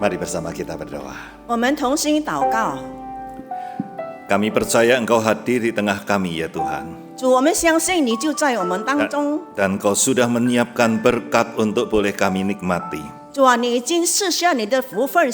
Mari bersama kita berdoa. 我们同心祷告。 Kami percaya Engkau hadir di tengah kami ya Tuhan. 主，我们相信你就在我们当中。 Dan Engkau sudah menyiapkan berkat untuk boleh kami nikmati. 主啊，你已经赐下你的福分，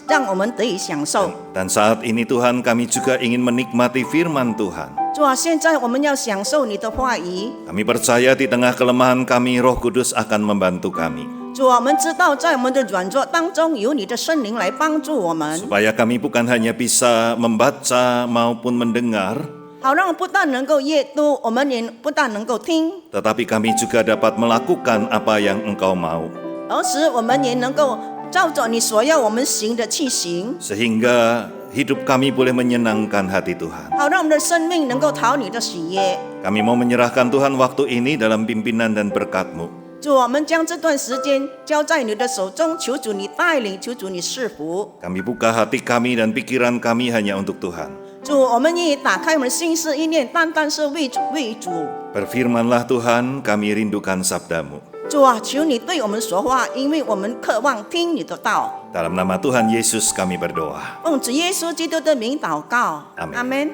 让我们得以享受。 Dan saat ini Tuhan kami juga ingin menikmati firman Tuhan. 主啊，现在我们要享受你的话语。 Kami percaya di tengah kelemahan kami Roh Kudus akan membantu kami. 主啊，我们知道在我们的软弱当中，有你的圣灵来帮助我们， Supaya kami bukan hanya bisa membaca maupun mendengar, 好让不但能够阅读，我们也不但能够听， tetapi kami juga dapat melakukan apa yang Engkau mau. 同时我们也能够照着你所要我们行的去行， Sehingga hidup kami boleh menyenangkan hati Tuhan. 好让我们的生命能够讨你的喜悦。 Kami mau menyerahkan Tuhan waktu ini dalam pimpinan dan berkat-Mu. 主，我们将这段时间交在你的手中，求主你带领，求主你赐福。 Kami buka hati kami dan pikiran kami hanya untuk Tuhan. 主，我们也打开我们的心思意念，单单是为主。 Berfirmanlah Tuhan, kami rindukan sabda-Mu. 主啊，求你对我们说话，因为我们渴望听你的道。 Dalam nama Tuhan Yesus kami berdoa. 奉主耶稣基督的名祷告， Amin 阿门。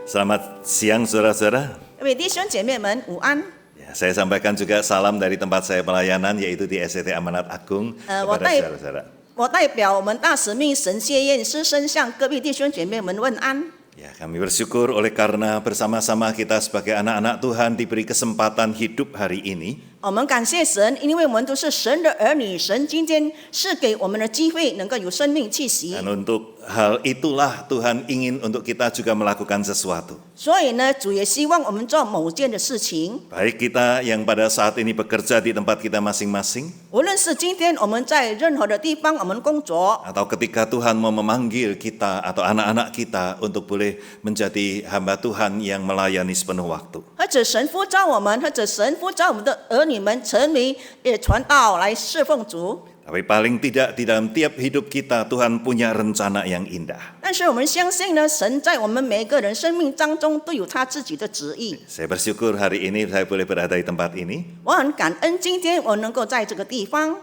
Selamat siang saudara-saudara. 各位弟兄姐妹们，午安。 Ya, saya sampaikan juga salam dari tempat saya pelayanan yaitu di SCT Amanat Agung kepada saudara-saudara. 我代表我们大使命神学院师生向各位弟兄姐妹们问安。 Ya, kami bersyukur oleh karena bersama-sama kita sebagai anak-anak Tuhan diberi kesempatan hidup hari ini. 我们感谢神，因为我们都是神的儿女，神今天是给我们的机会，能够有生命气息。 Dan untuk hal itulah Tuhan ingin untuk kita juga melakukan sesuatu. 所以呢，主也希望我们做某件的事情。 Baik kita yang pada saat ini bekerja di tempat kita masing-masing, 无论是今天我们在任何的地方我们工作， atau ketika Tuhan mau memanggil kita atau anak-anak kita untuk boleh menjadi hamba Tuhan yang melayani sepenuh waktu. 或者神呼召我们，或者神呼召我们的儿女们成为传道来侍奉主。 Tapi paling tidak di dalam tiap hidup kita Tuhan punya rencana yang indah. 但是我们相信呢，神在我们每一个人生命当中都有他自己的旨意。 Saya bersyukur hari ini saya boleh berada di tempat ini. 我很感恩今天我能够在这个地方，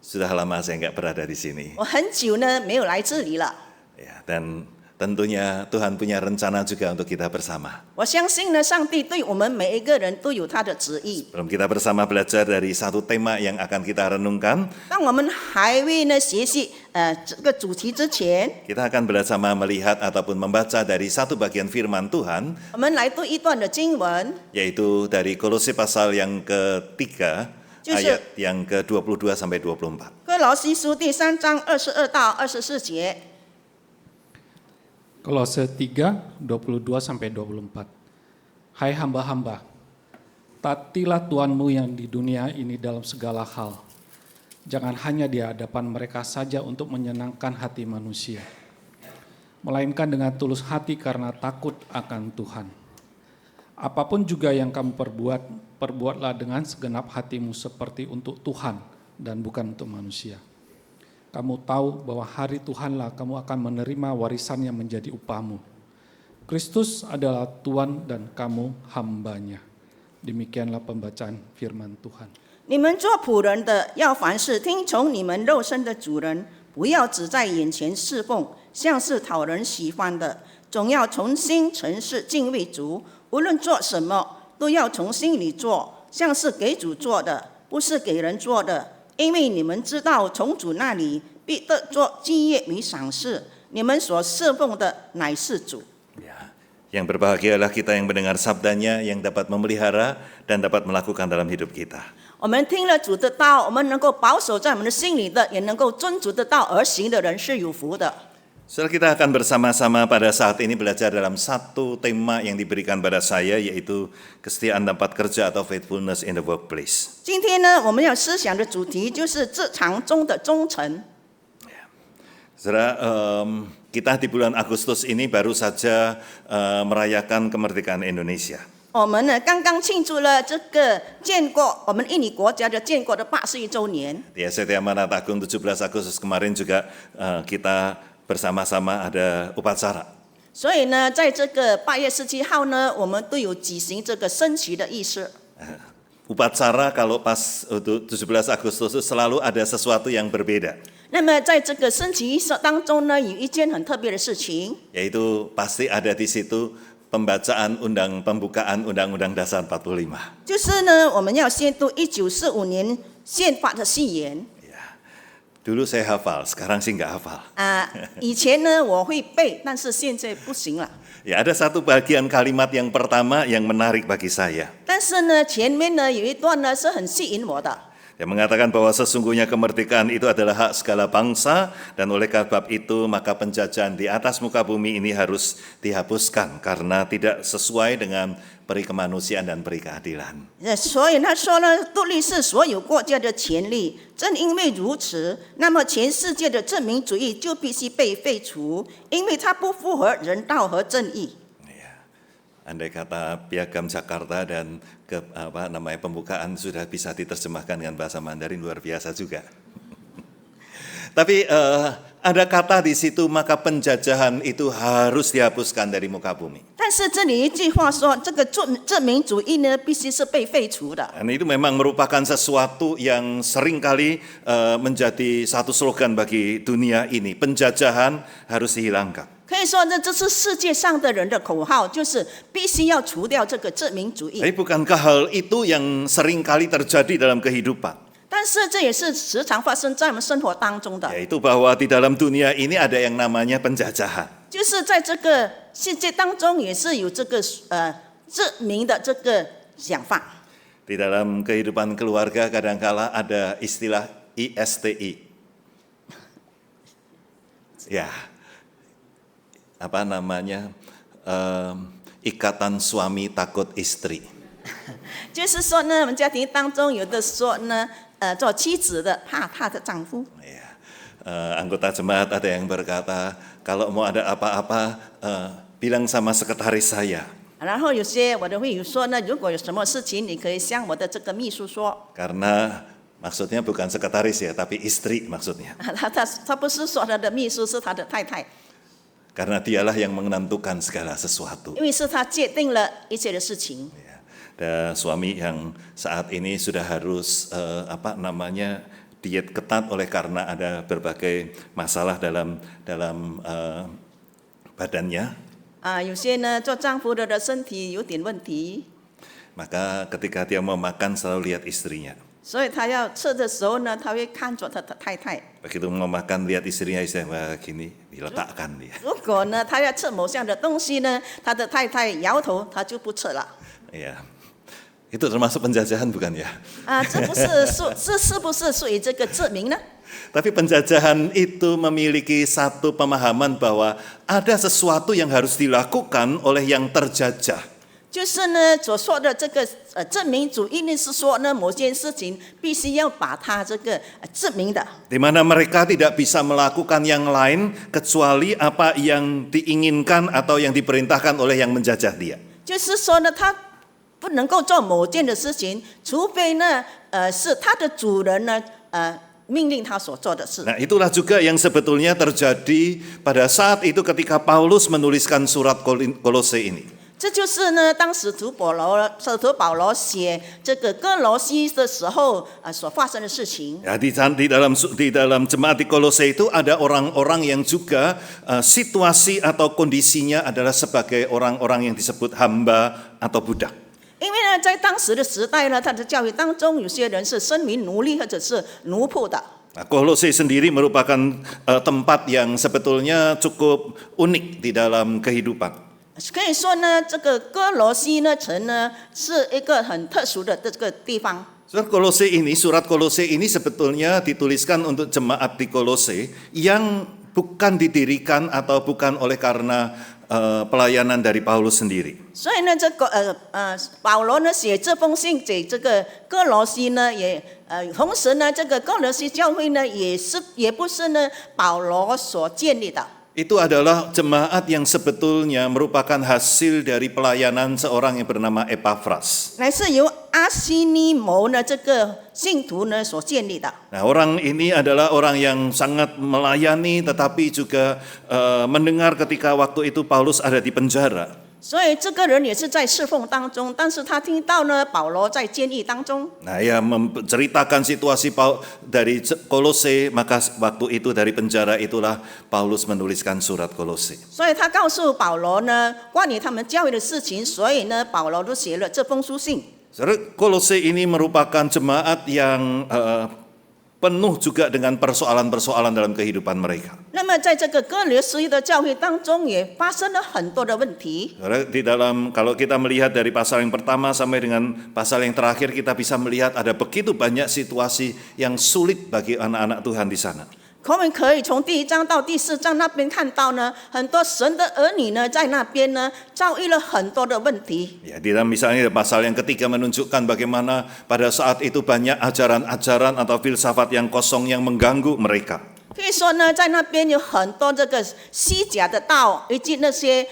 Sudah lama saya nggak berada di sini. 我很久呢没有来这里了。 Ya, dan tentunya Tuhan punya rencana juga untuk kita bersama. 我相信呢，上帝对我们每一个人都有他的旨意。 Sebelum kita bersama belajar dari satu tema yang akan kita renungkan, 当我们还未呢学习这个主题之前， kita akan bersama melihat ataupun membaca dari satu bagian firman Tuhan, 我们来读一段的经文， yaitu dari Kolose pasal yang ketiga, ayat yang ke-22 sampai 24. 哥罗西书第3章22到24节。 Kolose 3, 22 sampai 24. Hai hamba-hamba, taatilah Tuhanmu yang di dunia ini dalam segala hal. Jangan hanya di hadapan mereka saja untuk menyenangkan hati manusia, melainkan dengan tulus hati karena takut akan Tuhan. Apapun juga yang kamu perbuat, perbuatlah dengan segenap hatimu seperti untuk Tuhan dan bukan untuk manusia. Kamu tahu bahwa hari Tuhanlah kamu akan menerima warisan yang menjadi upahmu. Kristus adalah Tuhan dan kamu hambanya. Demikianlah pembacaan firman Tuhan. 你们做仆人的，要凡事听从你们肉身的主人，不要只在眼前侍奉，像是讨人喜欢的，总要从心诚实敬畏主。无论做什么，都要从心里做，像是给主做的，不是给人做的。因为你们知道，从主那里必得做基业与赏赐。你们所侍奉的乃是主。 Ya, yang berbahagia adalah kita yang mendengar sabdanya, yang dapat memelihara dan dapat melakukan dalam hidup kita. 我们听了主的道，我们能够保守在我们的心里的，也能够遵主的道而行的人是有福的。 Saudara, kita akan bersama-sama pada saat ini belajar dalam satu tema yang diberikan pada saya, yaitu kesetiaan tempat kerja atau faithfulness in the workplace. 今天呢，我们要思想的主题就是职场中的忠诚。 Saudara, kita di bulan Agustus ini baru saja merayakan kemerdekaan Indonesia. 我们呢刚刚庆祝了这个建国，我们印尼国家的建国的81周年。 Di SCT Amanat Agung 17 Agustus kemarin juga kita bersama-sama ada upacara. 所以呢，在这个8月17号呢，我们都有举行这个升旗的仪式。 Upacara kalau pas untuk 17 Agustus itu selalu ada sesuatu yang berbeda. 那么在这个升旗当中呢，有一件很特别的事情， yaitu pasti ada di situ pembacaan pembukaan Undang-Undang Dasar 45. 就是呢，我们要先读1945年宪法的序言。 Dulu saya hafal, sekarang sih nggak hafal. 以前呢我会背，但是现在不行了。 Ya, ada satu bagian kalimat yang pertama yang menarik bagi saya. 但是呢，前面呢有一段呢是很吸引我的。 Yang mengatakan bahwa sesungguhnya kemerdekaan itu adalah hak segala bangsa dan oleh sebab itu maka penjajahan di atas muka bumi ini harus dihapuskan karena tidak sesuai dengan peri kemanusiaan dan peri keadilan. 所以他说呢，独立是所有国家的权利。正因为如此，那么全世界的殖民主义就必须被废除，因为它不符合人道和正义。 Andai kata Piagam Jakarta dan pembukaan sudah bisa diterjemahkan dengan bahasa Mandarin, luar biasa juga. Tapi ada kata di situ, maka penjajahan itu harus dihapuskan dari muka bumi. 但是这里一句话说，这个殖民主义呢，必须是被废除的。 Dan itu memang merupakan sesuatu yang seringkali menjadi satu slogan bagi dunia ini. Penjajahan harus dihilangkan. 可以说呢，这是世界上的人的口号，就是必须要除掉这个殖民主义。 Tapi bukankah hal itu yang seringkali terjadi dalam kehidupan? 但是这也是时常发生在我们生活当中的， Yaitu bahwa di dalam dunia ini ada yang namanya penjajahan. 就是在这个世界当中也是有这个殖民的这个想法。 Di dalam kehidupan keluarga kadangkala ada istilah ISTI. Ya, apa namanya, ikatan suami takut istri. 就是说呢，我们家庭当中有的说呢，做妻子的怕她的丈夫。 Ya, anggota jemaat ada yang berkata, kalau mau ada apa-apa, bilang sama sekretaris saya. 然后有些我的会友说呢，如果有什么事情，你可以向我的这个秘书说。 Karena maksudnya bukan sekretaris ya, tapi istri maksudnya. 他不是说他的秘书，是他的太太， Karena dialah yang menentukan segala sesuatu. 因为是他界定了一切的事情。 Ada suami yang saat ini sudah harus diet ketat oleh karena ada berbagai masalah dalam badannya. 有些呢做丈夫的身体有点问题， Maka ketika dia mau makan selalu lihat istrinya. 所以他要吃的时候呢，他会看着他的太太。 Begitu mau makan lihat istrinya begini diletakkan dia. 如果呢他要吃某项的东西呢，他的太太摇头，他就不吃了。 Ya, itu termasuk penjajahan bukan ya? 这不是是不是属于这个殖民呢？ Tapi penjajahan itu memiliki satu pemahaman bahwa ada sesuatu yang harus dilakukan oleh yang terjajah. 就是呢所说的这个殖民主义呢，是说呢某件事情必须要把它这个殖民的。 Di mana mereka tidak bisa melakukan yang lain kecuali apa yang diinginkan atau yang diperintahkan oleh yang menjajah dia. 就是说呢，他不能够做某件的事情，除非呢，是他的主人呢，命令他所做的事。 Nah, itulah juga yang sebetulnya terjadi pada saat itu ketika Paulus menuliskan surat Kolose ini. 这就是呢，当使徒保罗写这个哥罗西的时候所发生的事情。 Ya, di dalam jemaat di Kolose itu ada orang-orang yang juga situasi atau kondisinya adalah sebagai orang-orang yang disebut hamba atau budak. 因为呢，在当时的时代呢，他的教育当中，有些人是身为奴隶或者是奴仆的。 Nah, Kolose sendiri merupakan tempat yang sebetulnya cukup unik di dalam kehidupan. 可以说呢，这个哥罗西呢城呢是一个很特殊的这个地方。 Surat Kolose ini sebetulnya dituliskan untuk jemaat di Kolose yang bukan didirikan atau bukan oleh karena pelayanan dari Paulus sendiri. 所以呢，这个保罗呢写这封信给这个哥罗西呢，也同时呢，这个哥罗西教会呢也不是呢保罗所建立的。 Itu adalah jemaat yang sebetulnya merupakan hasil dari pelayanan seorang yang bernama Epafras. 乃是由阿西尼摩呢这个信徒呢所建立的。 Nah, orang ini adalah orang yang sangat melayani tetapi juga mendengar ketika waktu itu Paulus ada di penjara. 所以这个人也是在侍奉当中，但是他听到呢保罗在监狱当中， Nah, ia menceritakan situasi dari Kolose, maka waktu itu dari penjara itulah Paulus menuliskan surat Kolose. 所以他告诉保罗呢关于他们教会的事情，所以呢保罗就写了这封书信。 Kolose ini merupakan jemaat yang penuh juga dengan persoalan-persoalan dalam kehidupan mereka. 那么在这个哥林多的教会当中，也发生了很多的问题。 Di dalam, kalau kita melihat dari pasal yang pertama sampai dengan pasal yang terakhir, kita bisa melihat ada begitu banyak situasi yang sulit bagi anak-anak Tuhan di sana. 我们可以从第1章到第4章那边看到呢，很多神的儿女呢在那边呢遭遇了很多的问题。 Ya, di dalam misalnya pasal yang ketiga menunjukkan bagaimana pada saat itu banyak ajaran-ajaran atau filsafat yang kosong yang mengganggu mereka. 可以说呢，在那边有很多这个虚假的道，以及那些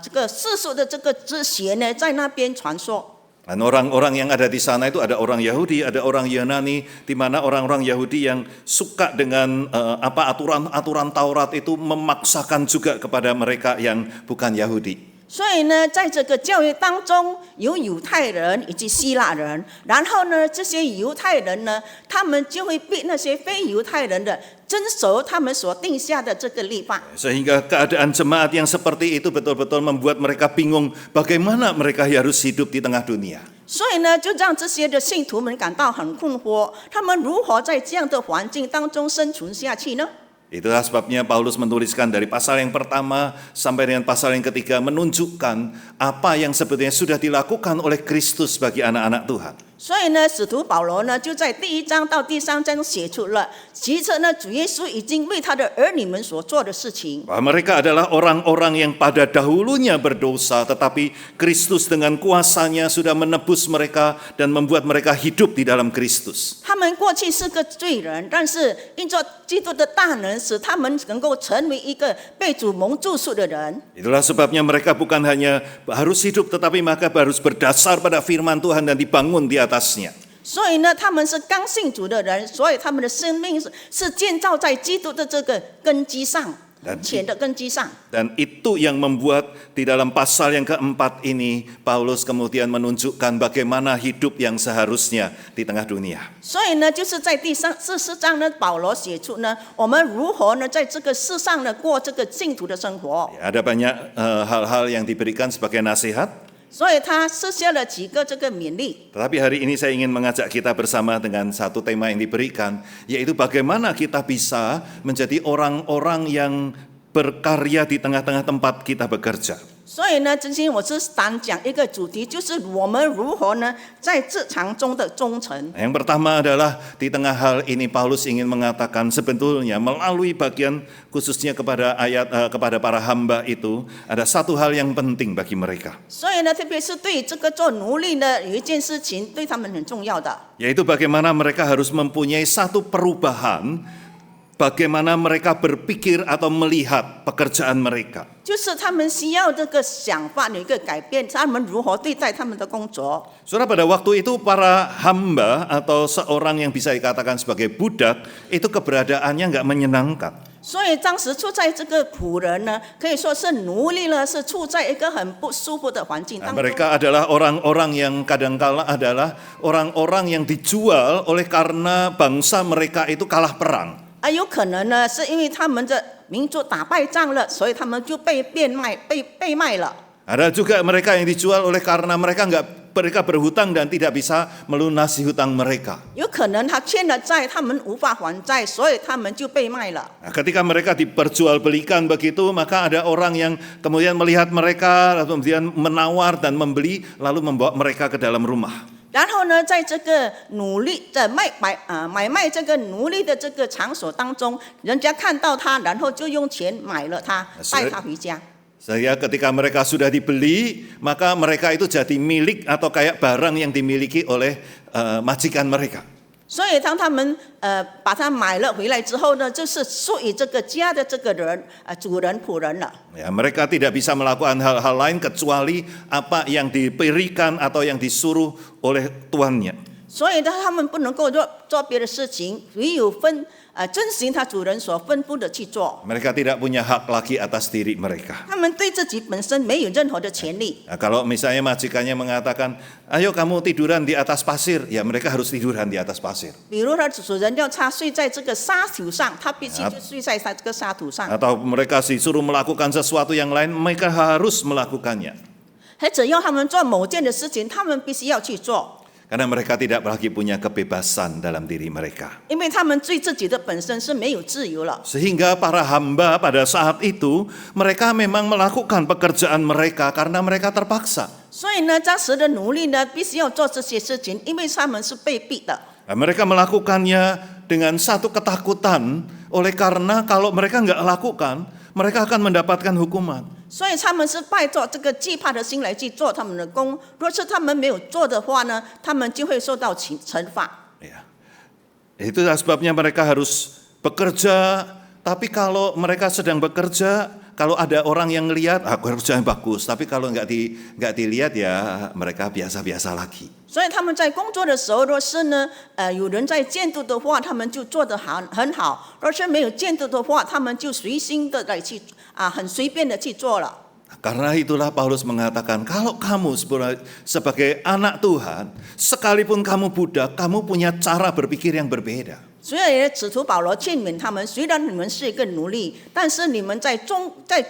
这个世俗的这个知学呢，在那边传说。 Dan orang-orang yang ada di sana itu ada orang Yahudi, ada orang Yunani, di mana orang-orang Yahudi yang suka dengan aturan-aturan Taurat itu memaksakan juga kepada mereka yang bukan Yahudi. 所以呢，在这个教育当中，有犹太人以及希腊人，然后呢，这些犹太人呢，他们就会逼那些非犹太人的遵守他们所定下的这个律法。 Sehingga keadaan jemaat yang seperti itu betul-betul membuat mereka bingung bagaimana mereka harus hidup di tengah dunia. 所以呢，就让这些的信徒们感到很困惑，他们如何在这样的环境当中生存下去呢？ Itulah sebabnya Paulus menuliskan dari pasal yang pertama sampai dengan pasal yang ketiga menunjukkan apa yang sebetulnya sudah dilakukan oleh Kristus bagi anak-anak Tuhan. 所以呢，使徒保罗呢，就在第1章到第3章写出了，其实呢，主耶稣已经为他的儿女们所做的事情。 Bahwa mereka adalah orang-orang yang pada dahulunya berdosa, tetapi Kristus dengan kuasanya sudah menebus mereka dan membuat mereka hidup di dalam Kristus. 他们过去是个罪人，但是因着基督的大能，使他们能够成为一个被主蒙救赎的人。 Itulah sebabnya mereka bukan hanya harus hidup, tetapi mereka harus berdasar pada firman Tuhan dan dibangun di atasnya. 所以呢，他们是刚信主的人，所以他们的生命是建造在基督的这个根基上，浅的根基上。 Dan itu yang membuat di dalam pasal yang keempat ini Paulus kemudian menunjukkan bagaimana hidup yang seharusnya di tengah dunia. 所以呢，就是在第4章呢，保罗写出呢，我们如何呢，在这个世上呢，过这个信徒的生活。 Ya, ada banyak hal-hal yang diberikan sebagai nasihat. 所以他设下了几个这个勉励。 Tetapi hari ini saya ingin mengajak kita bersama dengan satu tema yang diberikan, yaitu bagaimana kita bisa menjadi orang-orang yang berkarya di tengah-tengah tempat kita bekerja. 所以呢，今天我是单讲一个主题，就是我们如何呢，在职场中的忠诚。 Yang pertama adalah di tengah hal ini Paulus ingin mengatakan sebetulnya melalui bagian khususnya kepada kepada para hamba itu ada satu hal yang penting bagi mereka. 所以呢，特别是对这个做奴隶呢，有一件事情对他们很重要的， Yaitu bagaimana mereka harus mempunyai satu perubahan, bagaimana mereka berpikir atau melihat pekerjaan mereka. 就是他们需要这个想法有一个改变，他们如何对待他们的工作。 Saudara, pada waktu itu para hamba atau seorang yang bisa dikatakan sebagai budak itu keberadaannya nggak menyenangkan. 所以当时处在这个仆人呢，可以说是奴隶呢，是处在一个很不舒服的环境当中。 Mereka adalah orang-orang yang kadangkala adalah orang-orang yang dijual oleh karena bangsa mereka itu kalah perang. 有可能呢，是因为他们的民族打败仗了，所以他们就被变卖、被卖了。 Ada juga mereka yang dijual oleh karena mereka berhutang dan tidak bisa melunasi hutang mereka. 有可能他欠了债，他们无法还债，所以他们就被卖了。 Nah, ketika mereka diperjualbelikan begitu, maka ada orang yang kemudian melihat mereka, lalu kemudian menawar dan membeli, lalu membawa mereka ke dalam rumah. 然后呢，在这个奴隶的买卖这个奴隶的这个场所当中，人家看到他，然后就用钱买了他，带他回家。 Sehingga ketika mereka sudah dibeli, maka mereka itu jadi milik atau kayak barang yang dimiliki oleh majikan mereka. 所以当他们把它买了回来之后呢，就是属于这个家的这个人主人仆人了。 Ya, mereka tidak bisa melakukan hal-hal lain kecuali apa yang diberikan atau yang disuruh oleh tuannya. 所以他们不能够做别的事情，唯有遵行他主人所吩咐的去做。 Mereka tidak punya hak lagi atas diri mereka. 他们对自己本身没有任何的权利。 Nah, kalau misalnya majikannya mengatakan, ayo kamu tiduran di atas pasir, ya mereka harus tiduran di atas pasir. 比如他主人要他睡在这个沙土上，他必须就睡在这个沙土上。 Atau mereka disuruh melakukan sesuatu yang lain, mereka harus melakukannya. 还只要他们做某件的事情，他们必须要去做。 Karena mereka tidak lagi punya kebebasan dalam diri mereka. 因为他们对自己的本身是没有自由了， Sehingga para hamba pada saat itu, mereka memang melakukan pekerjaan mereka karena mereka terpaksa. 所以呢，当时的奴隶呢，必须要做这些事情，因为他们是被逼的。 Nah, mereka melakukannya dengan satu ketakutan, oleh karena kalau mereka nggak lakukan, mereka akan mendapatkan hukuman. 所以他们是带着这个惧怕的心来去做他们的工。若是他们没有做的话呢，他们就会受到惩罚。 Ya. Itulah sebabnya mereka harus bekerja, tapi kalau mereka sedang bekerja, kalau ada orang yang lihat, kerja yang bagus, tapi kalau nggak dilihat ya mereka biasa-biasa lagi. 所以他们在工作的时候，若是呢，有人在监督的话，他们就做得很好；若是没有监督的话，他们就随心的来去很随便的去做了。 Karena itulah Paulus mengatakan, kalau kamu sebagai anak Tuhan, sekalipun kamu budak, kamu punya cara berpikir yang berbeda. 所以使徒保罗劝勉他们，虽然你们是一个奴隶，但是你们在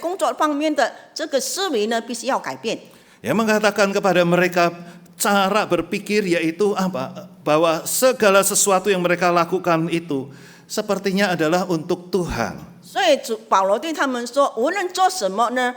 工作方面的这个思维呢，必须要改变。 Yang mengatakan kepada mereka cara berpikir yaitu apa? Bahwa segala sesuatu yang mereka lakukan itu sepertinya adalah untuk Tuhan. 所以保罗对他们说，无论做什么呢，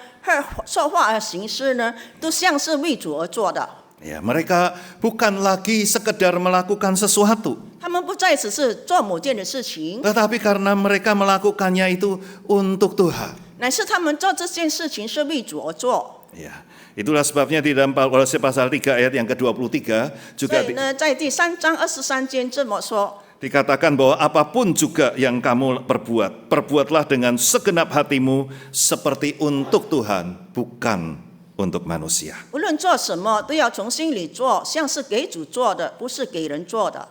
说话和行事呢，都像是为主而做的。 Ya, mereka bukan lagi sekedar melakukan sesuatu, 他们不再只是做某件的事情， tetapi karena mereka melakukannya itu untuk Tuhan. 乃是他们做这件事情是为主而做。 Ya, itulah sebabnya di dalam Kolose pasal 3 ayat yang ke-23 所 juga 以呢，在第3章23节这么说。 dikatakan bahwa apapun juga yang kamu perbuat, perbuatlah dengan segenap hatimu seperti untuk Tuhan, bukan untuk manusia. 无论做什么，都要从心里做，像是给主做的，不是给人做的。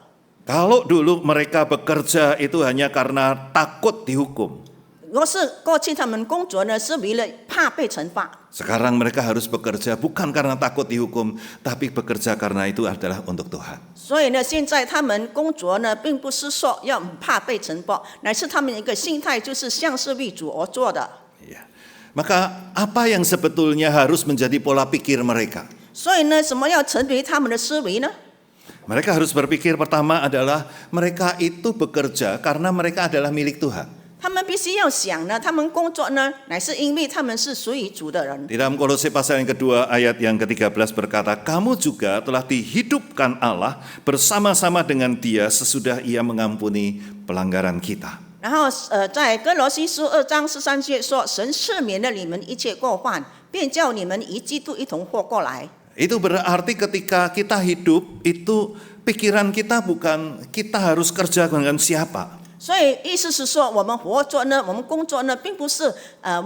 Kalau dulu mereka bekerja itu hanya karena takut dihukum. 若是过去他们工作呢，是为了怕被惩罚。 Sekarang mereka harus bekerja bukan karena takut dihukum, tapi bekerja karena itu adalah untuk Tuhan. 所以呢，现在他们工作呢，并不是说要怕被惩罚，乃是他们一个心态，就是像是为主而做的。 Ya. Maka apa yang sebetulnya harus menjadi pola pikir mereka? 所以呢，什么要成为他们的思维呢？ Mereka harus berpikir pertama adalah mereka itu bekerja karena mereka adalah milik Tuhan. 他们必须要想呢，他们工作呢，乃是因为他们是属于主的人。 Di dalam Kolose pasal yang kedua ayat yang ke-13 berkata, kamu juga telah dihidupkan Allah bersama-sama dengan Dia sesudah Ia mengampuni pelanggaran kita. 然后在哥罗西书2章13节说，神赦免了你们一切过犯，便叫你们与基督一同活过来。 Itu berarti ketika kita hidup itu pikiran kita bukan kita harus kerja dengan siapa. 所以意思是说，我们活着呢，我们工作呢，并不是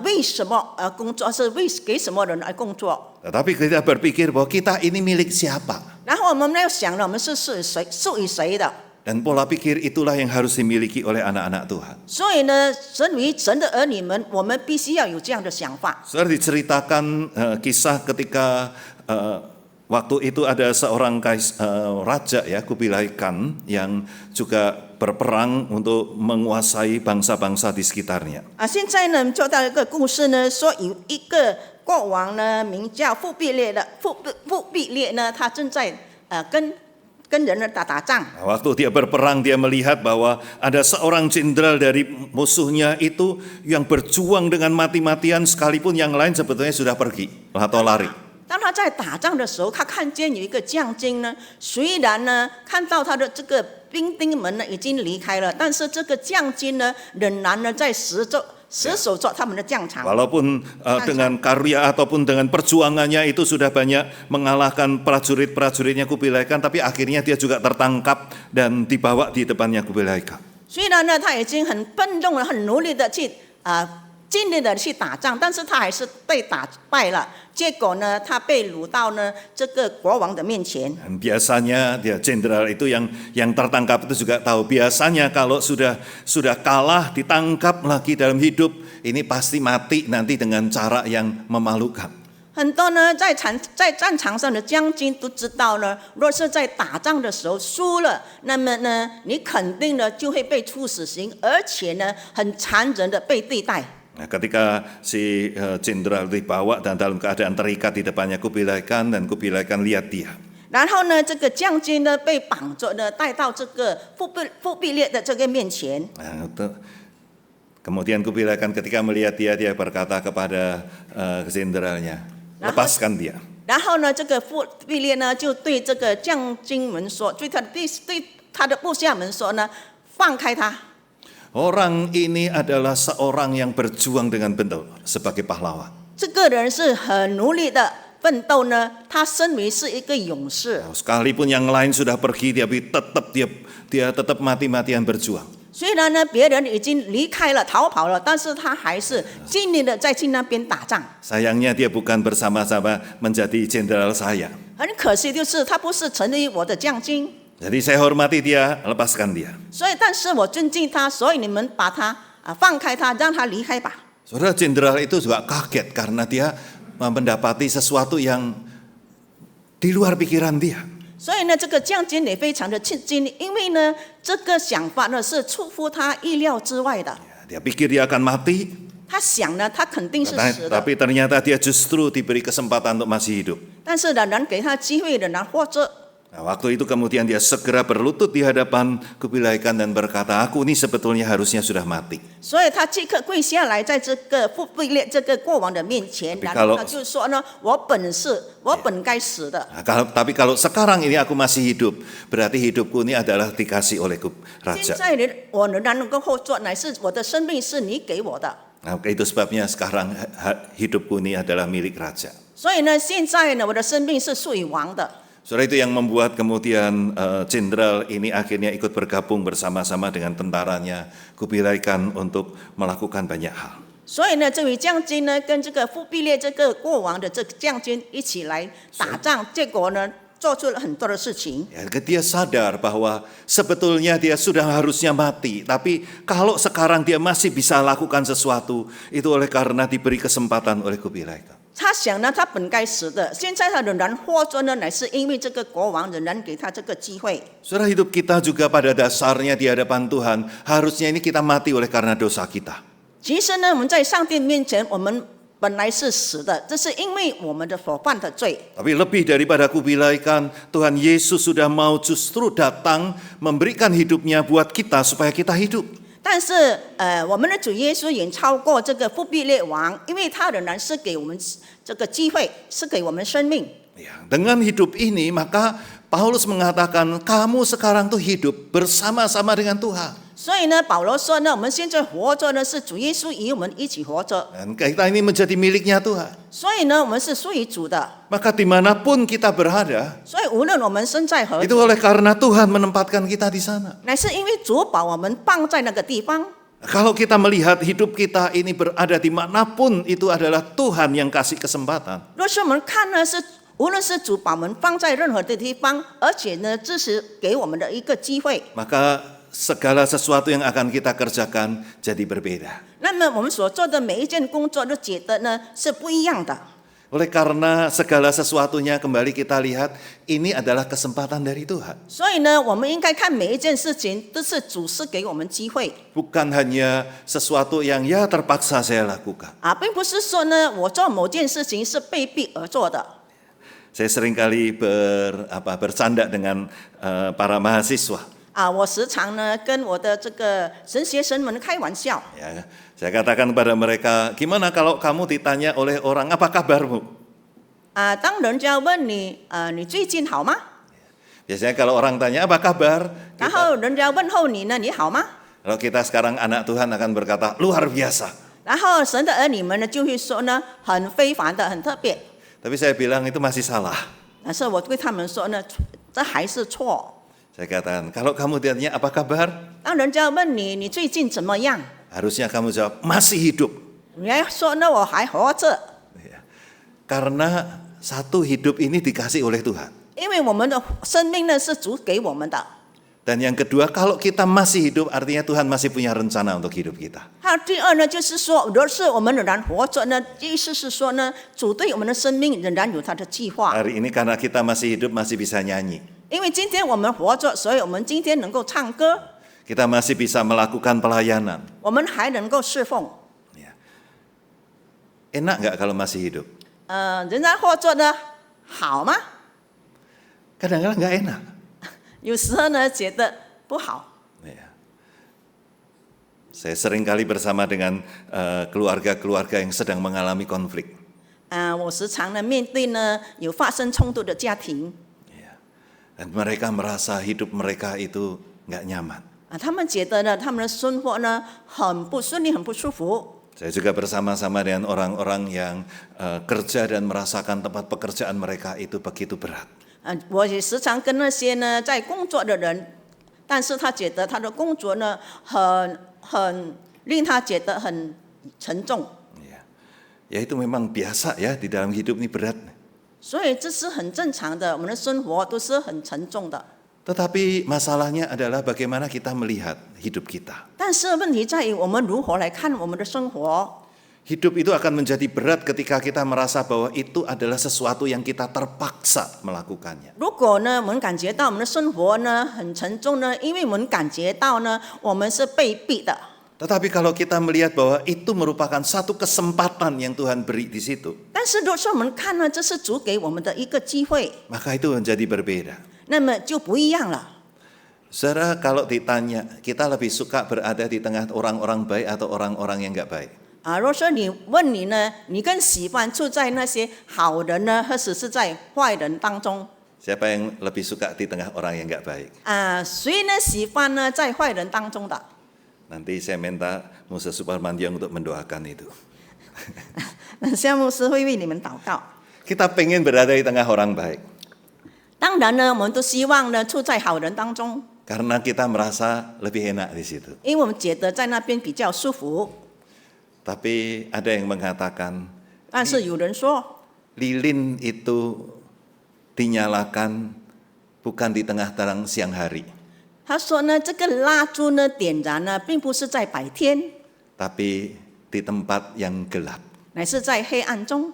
为什么工作，是为给什么人而工作。 Tetapi kita berpikir bahwa kita ini milik siapa. 然后我们要想了，我们是属于谁的。 Dan pola pikir itulah yang harus dimiliki oleh anak-anak Tuhan. 所以呢，身为神的儿女们，我们必须要有这样的想法。 Saudara diceritakan kisah ketika waktu itu ada seorang raja ya Kubilai Khan yang juga berperang untuk menguasai bangsa-bangsa di sekitarnya. 现在呢，做到一个故事呢，说有一个国王呢，名叫富必烈的，富必烈呢，他正在跟人呢打仗。 Waktu dia berperang, dia melihat bahwa ada seorang jenderal dari musuhnya itu yang berjuang dengan mati-matian sekalipun yang lain sebetulnya sudah pergi atau lari. 当他在打仗的时候，他看见有一个将军呢，虽然呢看到他的这个兵丁们呢已经离开了，但是这个将军呢仍然呢在死守着他们的将场。 Walaupun dengan karya ataupun dengan perjuangannya itu sudah banyak mengalahkan prajurit-prajuritnya Kubilai Khan, tapi akhirnya dia juga tertangkap dan dibawa di depannya Kubilai Khan. 虽然呢他已经很笨重了，很努力的去尽力的去打仗，但是他还是被打败了。结果呢，他被掳到呢这个国王的面前。 Dan biasanya dia jenderal itu yang tertangkap itu juga tahu biasanya kalau sudah kalah ditangkap lagi dalam hidup ini pasti mati nanti dengan cara yang memalukan. 很多呢在战场上的将军都知道呢，若是在打仗的时候输了，那么呢你肯定呢就会被处死刑，而且呢很残忍的被对待。 Nah, ketika si jenderal dibawa dan dalam keadaan terikat di depannya Kubilai Khan dan Kubilai Khan lihat dia. 然后呢，这个将军呢被绑着呢，带到这个忽必烈的这个面前。 Nah, kemudian Kubilai Khan ketika melihat dia berkata kepada jenderalnya, lepaskan dia. 然后呢，这个忽必烈呢就对这个将军们说，对他的部下们说呢，放开他。 Orang ini adalah seorang yang berjuang dengan benar sebagai pahlawan. 这个人是很努力的奋斗呢，他身为是一个勇士。 Sekalipun yang lain sudah pergi, dia tetap mati-matian berjuang. 虽然呢别人已经离开了逃跑了，但是他还是尽力的在去那边打仗。 Sayangnya dia bukan bersama-sama menjadi jenderal saya. 很可惜就是他不是成为我的将军。 Jadi saya hormati dia, lepaskan dia. 所以，但是我尊敬他，所以你们把他放开他，让他离开吧。 Saudara jenderal itu juga kaget karena dia mendapati sesuatu yang di luar pikiran dia. 所以呢，这个将军也非常的震惊，因为呢，这个想法呢是出乎他意料之外的。 Dia pikir dia akan mati, 他想呢，他肯定是死的， tapi ternyata dia justru diberi kesempatan untuk masih hidup. 但是仍然给他机会，仍然活着。 Nah, waktu itu kemudian dia segera berlutut di hadapan Kubilai Khan dan berkata, aku ini sebetulnya harusnya sudah mati. 所以他即刻跪下来，在这个忽必烈这个国王的面前，然后他就说呢：“我本该死的。” Tapi kalau sekarang ini aku masih hidup, berarti hidupku ini adalah dikasih oleh 现 raja. 在我仍然能够活着，乃是我的生命是你给我的。 Nah, itu sebabnya sekarang hidupku ini adalah milik raja. 所以呢，现在呢，我的生命是属于王的。 Saudara, itu yang membuat kemudian jenderal ini akhirnya ikut bergabung bersama-sama dengan tentaranya Kubilai Khan untuk melakukan banyak hal. 所以呢，这位将军呢，跟这个忽必烈这个国王的这个将军一起来打仗，结果呢，做出了很多的事情。 Ya, dia sadar bahwa sebetulnya dia sudah harusnya mati, tapi kalau sekarang dia masih bisa lakukan sesuatu, itu oleh karena diberi kesempatan oleh Kubilai Khan. 他想呢，他本该死的，现在他仍然活着呢，乃是因为这个国王仍然给他这个机会。 Saudara, hidup kita juga pada dasarnya di hadapan Tuhan, harusnya ini kita mati oleh karena dosa kita. 其实呢，我们在上帝面前，我们本来是死的，这是因为我们的所犯的罪。 Tapi lebih daripada Kubilai Khan, Tuhan Yesus sudah mau justru datang memberikan hidupnya buat kita supaya kita hidup. 但是，我们的主耶稣远超过这个忽必烈王，因为他仍然是给我们这个机会，是给我们生命。 Ya, dengan hidup ini maka Paulus mengatakan kamu sekarang tuh hidup bersama-sama dengan Tuhan. 所以呢，保罗说呢，我们现在活着呢，是主耶稣与我们一起活着。 Dan kita ini menjadi miliknya Tuhan. 所以呢，我们是属于主的。 Maka dimanapun kita berada, 所以无论我们身在何 itu 处， oleh karena Tuhan menempatkan kita di sana. 乃是因为主把我们放在那个地方。 Kalau kita melihat hidup kita ini berada dimanapun, itu adalah Tuhan yang kasih kesempatan. 若是我们看呢，是无论是主把我们放在任何的地方，而且呢，这是给我们的一个机会。 Maka segala sesuatu yang akan kita kerjakan jadi berbeda. 那么我们所做的每一件工作都觉得呢是不一样的。 Oleh karena segala sesuatunya kembali kita lihat, ini adalah kesempatan dari Tuhan. 所以呢，我们应该看每一件事情都是主是给我们机会 Bukan hanya sesuatu yang ya terpaksa saya lakukan. 啊，并不是说呢我做某件事情是被逼而做的。 Saya seringkali bercanda dengan para mahasiswa. 啊，我时常呢跟我的这个神学生们开玩笑。 Ya, saya katakan kepada mereka, gimana kalau kamu ditanya oleh orang, apa kabarmu? 啊，当人家问你，你最近好吗？ Biasanya kalau orang tanya, apa kabar? 然后人家问候你呢，你好吗？ Kalau kita sekarang anak Tuhan akan berkata, luar biasa. 然后神的儿女们呢就会说呢，很非凡的，很特别。 Tapi saya bilang itu masih salah. 但是我对他们说呢，这还是错。 Saya katakan, kalau kamu ditanya apa kabar? 当人家问你，你最近怎么样？ Harusnya kamu jawab, masih hidup. 你还说呢我还活着， Karena satu hidup ini dikasih oleh Tuhan. 因为我们的生命呢是主给我们的。 Dan yang kedua, kalau kita masih hidup, artinya Tuhan masih punya rencana untuk hidup kita. 还有第二呢，就是说，若是我们仍然活着呢，意思是说呢，主对我们的生命仍然有他的计划。 Hari ini karena kita masih hidup, masih bisa nyanyi. 因为今天我们活着，所以我们今天能够唱歌， Kita masih bisa melakukan pelayanan. 我们还能够侍奉。 Ya. Enak nggak kalau masih hidup? 仍然活着呢，好吗？ Kadang-kadang nggak enak. 有时候呢，觉得不好。 Ya. Saya sering kali bersama dengan keluarga-keluarga yang sedang mengalami konflik. 我时常呢面对呢有发生冲突的家庭， Dan mereka merasa hidup mereka itu nggak nyaman. 他们觉得呢他们的生活呢很不顺利，很不舒服。 Saya juga bersama-sama dengan orang-orang yang kerja dan merasakan tempat pekerjaan mereka itu begitu berat. 我也时常跟那些呢在工作的人，但是他觉得他的工作呢很令他觉得很沉重， Ya itu memang biasa ya di dalam hidup ini berat. 所以这是很正常的，我们的生活都是很沉重的。 Tetapi masalahnya adalah bagaimana kita melihat hidup kita. 但是问题在于我们如何来看我们的生活。 Hidup itu akan menjadi berat ketika kita merasa bahwa itu adalah sesuatu yang kita terpaksa melakukannya. 如果呢，我们感觉到我们的生活呢很沉重呢，因为我们感觉到呢，我们是被逼的。 Tetapi kalau kita melihat bahwa itu merupakan satu kesempatan yang Tuhan beri di situ, 但是如果说我们看呢，这是主给我们的一个机会， maka itu menjadi berbeda. 那么就不一样了。 Saudara, kalau ditanya, kita lebih suka berada di tengah orang-orang baik atau orang-orang yang nggak baik? 如果说你问你呢，你更喜欢住在那些好人呢，还是在坏人当中？ Siapa yang lebih suka di tengah orang yang nggak baik? 谁呢喜欢呢在坏人当中的？ Nanti saya minta Musa Suparmandiang untuk mendoakan itu. 项目师会为你们祷告。 Kita pengen berada di tengah orang baik. 当然呢，我们都希望呢处在好人当中， Karena kita merasa lebih enak di situ. 因为我们觉得在那边比较舒服。 Tapi ada yang mengatakan 但是有人说， lilin itu dinyalakan bukan di tengah terang siang hari, 他说呢，这个蜡烛呢点燃呢，并不是在白天， tapi di tempat yang gelap. 乃是在黑暗中。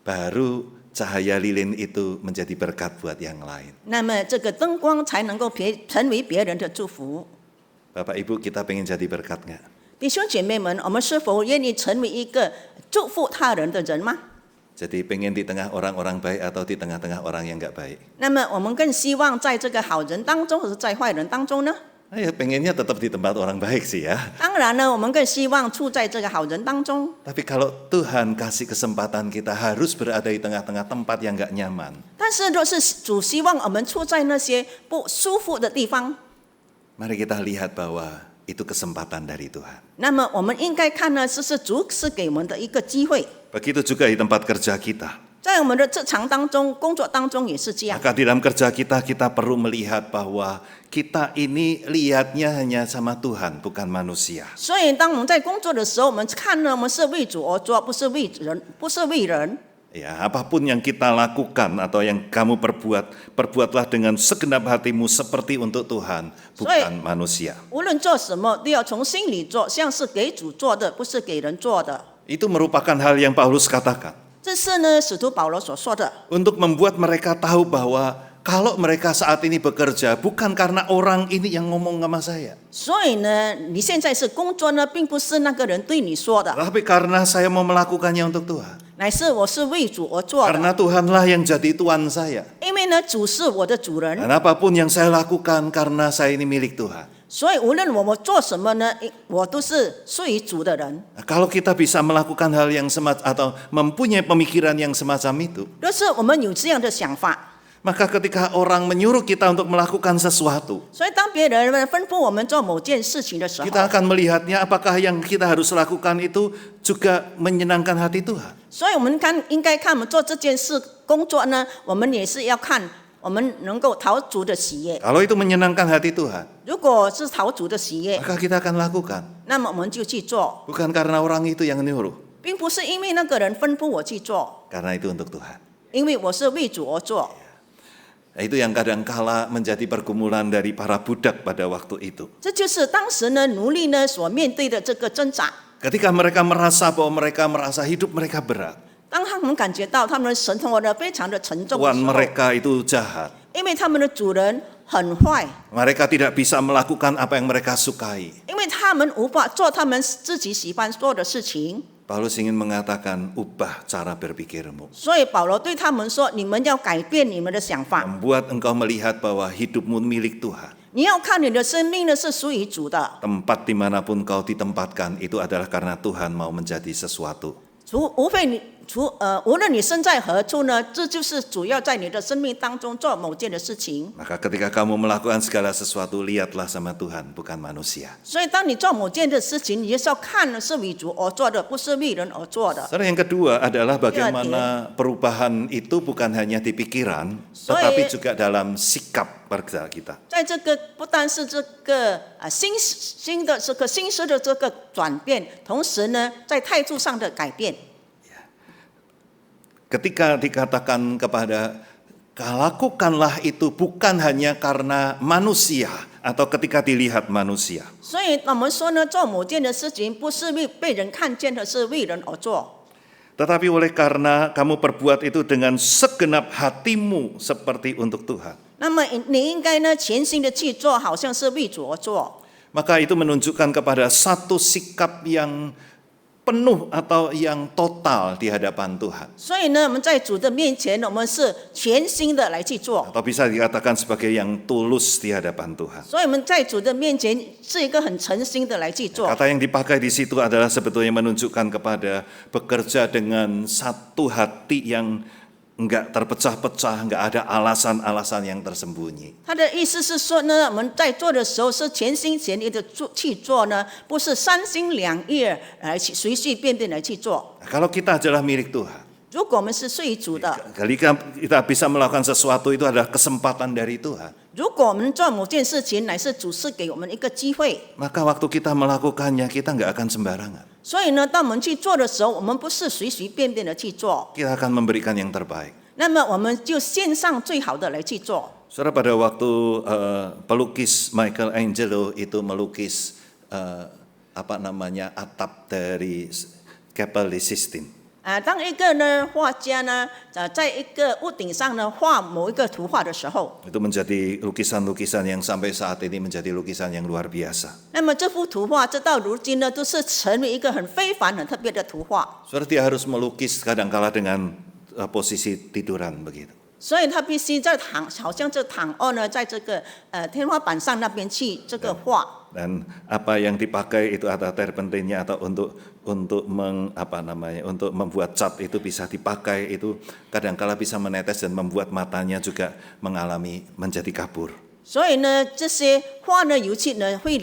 Baru cahaya lilin itu menjadi berkat buat yang lain. 那么这个灯光才能够成为别人的祝福。 Bapak Ibu, kita pengen jadi berkat nggak? 弟兄姐妹们，我们是否愿意成为一个祝福他人的人吗？ Jadi pengen di tengah orang-orang baik atau di tengah-tengah orang yang nggak baik? 那么我们更希望在这个好人当中，或者在坏人当中呢？ Ya pengennya tetap di tempat orang baik sih ya. 当然呢，我们更希望处在这个好人当中。 Tapi kalau Tuhan kasih kesempatan kita harus berada di tengah-tengah tempat yang nggak nyaman, 但是若是主希望我们处在那些不舒服的地方， mari kita lihat bahwa itu kesempatan dari Tuhan. 那么我们应该看呢，这是主是给我们的一个机会。 Begitu juga di tempat kerja kita. 在我们的职场当中、工作当中也是这样。 Maka di dalam kerja kita, kita perlu melihat bahwa kita ini lihatnya hanya sama Tuhan, bukan manusia. 所以，当我们在工作的时候，我们看呢，我们是为主而做，不是为人，不是为人。 Ya, apapun yang kita lakukan atau yang kamu perbuat, perbuatlah dengan segenap hatimu seperti untuk Tuhan, bukan manusia. 无论做什么，都要从心里做，像是给主做的，不是给人做的。 Itu merupakan hal yang Paulus katakan. 这是呢，使徒保罗所说的。 Untuk membuat mereka tahu bahwa kalau mereka saat ini bekerja, bukan karena orang ini yang ngomong sama saya. 所以呢，你现在是工作呢，并不是那个人对你说的， Tapi karena saya mau melakukannya untuk Tuhan. 乃是我是为主而做的。 Karena Tuhanlah yang jadi Tuhan saya. 因为呢，主是我的主人， Dan apapun yang saya lakukan karena saya ini milik Tuhan. 所以无论我们做什么呢，我都是属于主的人。 Nah, kalau kita bisa melakukan hal yang atau mempunyai pemikiran yang semacam itu, 若是我们有这样的想法， maka ketika orang menyuruh kita untuk melakukan sesuatu, 所以当别人吩咐我们做某件事情的时候， kita akan melihatnya apakah yang kita harus lakukan itu juga menyenangkan hati Tuhan. 所以我们应该看我们做这件事工作呢，我们也是要看我们能够讨主的喜悦。 Kalau itu menyenangkan hati Tuhan, 如果是讨主的喜悦， maka kita akan lakukan. 那么我们就去做， Bukan karena orang itu yang nyuruh, 并不是因为那个人吩咐我去做， karena itu untuk Tuhan. 因为我是为主而做。 Itu yang kadangkala menjadi pergumulan dari para budak pada waktu itu. 这就是当时呢奴隶呢所面对的这个挣扎。 Ketika mereka merasa bahwa mereka merasa hidup mereka berat, 当他们感觉到他们的生活呢非常的沉重的 Tuhan 时候， mereka itu jahat. 因为他们的主人很坏， Mereka tidak bisa melakukan apa yang mereka sukai. 因为他们无法做他们自己喜欢做的事情， Paulus ingin mengatakan, ubah cara berpikirmu. 所以保罗对他们说：“你们要改变你们的想法， Membuat engkau melihat bahwa hidupmu milik Tuhan. 你要看你的生命呢是属于主的。 Tempat dimanapun kau ditempatkan itu adalah karena Tuhan mau menjadi sesuatu. 无论你身在何处呢，这就是主要在你的生命当中做某件的事情。 Maka ketika kamu melakukan segala sesuatu, lihatlah sama Tuhan, bukan manusia. 所以当你做某件的事情，你就是要看的是为主而做的，不是为人而做的。 Saudara, yang kedua adalah bagaimana perubahan itu bukan hanya di pikiran, tetapi juga dalam sikap pada kita. 在这个不单是这个新的这个心思的这个转变，同时呢，在态度上的改变。 Ketika dikatakan kepada, lakukanlah itu bukan hanya karena manusia atau ketika dilihat manusia. 所以我们说呢，做某件的事情不是为被人看见的，是为人而做。 Tetapi oleh karena kamu perbuat itu dengan segenap hatimu seperti untuk Tuhan. 那么你应该呢全心的去做，好像是为主而做。 Maka itu menunjukkan kepada satu sikap yang penuh atau yang total di hadapan Tuhan. 所以呢，我们在主的面前，我们是全心的来去做。 Atau bisa dikatakan sebagai yang tulus di hadapan Tuhan. 所以我们在主的面前是一个很诚心的来去做。 Kata yang dipakai di situ adalah sebetulnya menunjukkan kepada bekerja dengan satu hati yang enggak terpecah-pecah, enggak ada alasan-alasan yang tersembunyi. 他的意思是说呢，我们在做的时候是全心全意的去做呢，不是三心两意来去随随便便来去做。 Nah, kalau kita adalah milik Tuhan, 如果我们是属于主的， ketika kita bisa melakukan sesuatu itu adalah kesempatan dari Tuhan. 如果我们做某件事情，乃是主是给我们一个机会。 Maka waktu kita melakukannya, kita enggak akan sembarangan. 所以呢，当我们去做的时候，我们不是随随便便的去做， Kita akan memberikan yang terbaik. 那么我们就献上最好的来去做。 Saudara, pada waktu pelukis Michelangelo itu melukis atap dari Capella Sistine. 当一个呢画家呢，在一个屋顶上呢画某一个图画的时候， Itu menjadi lukisan-lukisan yang sampai saat ini menjadi lukisan yang luar biasa. 那么这幅图画，直到如今呢，都是成为一个很非凡、很特别的图画。 Saudara, dia harus melukis kadangkala dengan posisi tiduran begitu. 所以他必须在好像这躺卧呢，在这个天花板上那边去这个画。 Dan apa yang dipakai itu ada terpentinnya atau untuk membuat cat itu bisa dipakai, itu kadangkala bisa menetes dan membuat matanya juga menjadi kabur. 所以呢，这些画呢，油漆呢会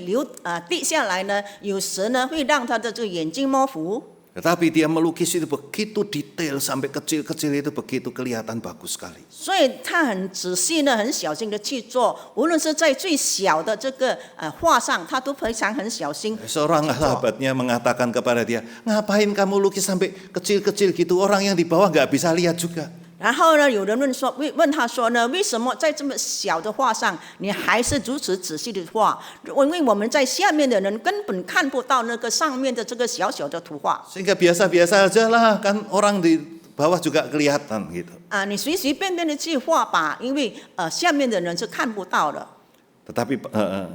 滴下来呢，有时呢会让他的这个眼睛模糊。 Tetapi dia melukis itu begitu detail sampai kecil-kecil itu begitu kelihatan bagus sekali. 所以他很仔细呢，很小心的去做，无论是在最小的这个画上，他都非常很小心。 Seorang sahabatnya mengatakan kepada dia, ngapain kamu lukis sampai kecil-kecil gitu? Orang yang di bawah nggak bisa lihat juga. 然后呢，有人问他说呢，为什么在这么小的画上，你还是如此仔细的画？因为我们在下面的人根本看不到那个上面的这个小小的图画。 Sehingga biasa-biasa aja lah, kan orang di bawah juga kelihatan gitu. 你随随便便的去画吧，因为下面的人是看不到的。 Tetapi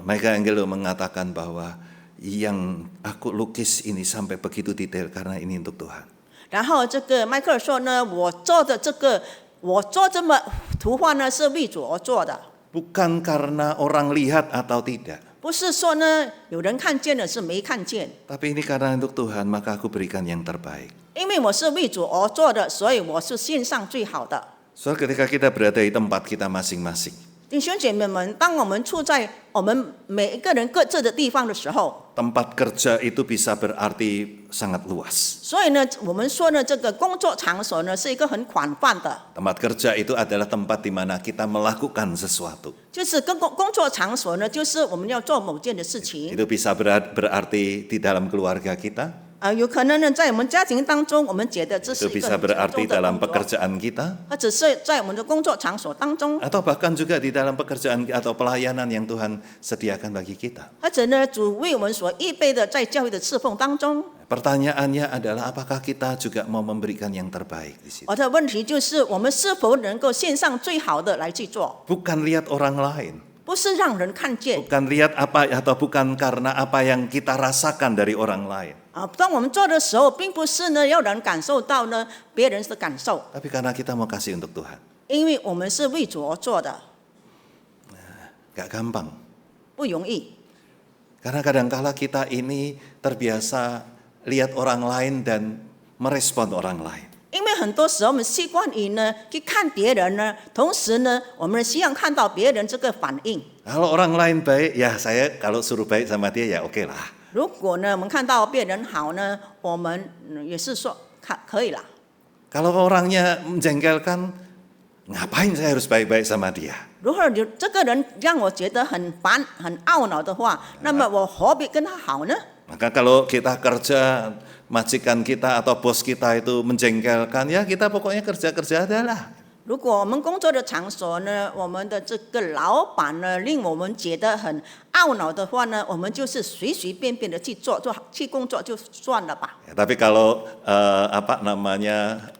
Michelangelo mengatakan bahwa yang aku lukis ini sampai begitu detail karena ini untuk Tuhan. 然后这个迈克尔说呢，我做这么图画呢，是为主而做的， Bukan karena orang lihat atau tidak. 不是说呢有人看见了是没看见， Tapi ini karena untuk Tuhan, maka aku berikan yang terbaik. 因为我是为主而做的，所以我是献上最好的。 Soal ketika kita berada di tempat kita masing-masing, 弟兄姐妹们，当我们处在我们每一个人各自的地方的时候， tempat kerja itu bisa berarti sangat luas. 所以呢，我们说呢，这个工作场所呢是一个很广泛的， Tempat kerja itu adalah tempat di mana kita melakukan sesuatu. 就是工作场所呢，就是我们要做某件的事情。 Itu bisa berarti di dalam keluarga kita, 有可能呢，在我们家庭当中，我们觉得这 itu 是一个 bisa 很沉 berarti 重的 dalam 工作， pekerjaan kita, 或者是在我们的工作场所当中， atau bahkan juga di dalam pekerjaan atau pelayanan yang Tuhan sediakan bagi kita. 或者呢，主为我们所预备的在教会的侍奉当中。 Pertanyaannya adalah apakah kita juga mau memberikan yang terbaik di situ? 我的问题就是，我们是否能够献上最好的来去做， Bukan lihat orang lain, 不是让人看见 bukan lihat apa atau bukan karena apa yang kita rasakan dari orang lain, 当我们做的时候，并不是呢要人感受到呢别人的感受， tapi karena kita mau kasih untuk Tuhan. 因为我们是为主而做的， Gak gampang. 不容易。 Karena kadangkala kita ini terbiasa lihat orang lain dan merespon orang lain. 因为很多时候我们习惯于呢去看别人呢，同时呢我们希望看到别人这个反应。 Kalau orang lain baik, ya saya kalau suruh baik sama dia ya oke lah. 如果呢我们看到别人好呢，我们也是说可以啦。 Kalau orangnya menjengkelkan, ngapain saya harus baik-baik sama dia? 如果这个人让我觉得很烦、很懊恼的话，那么我何必跟他好呢？ Maka kalau kita kerja, majikan kita atau bos kita itu menjengkelkan, ya kita pokoknya kerja-kerja adalah. 如果我们工作的场所呢，我们的这个老板呢，令我们觉得很懊恼的话呢，我们就是随随便便的去做去工作就算了吧。 Ya, tapi kalau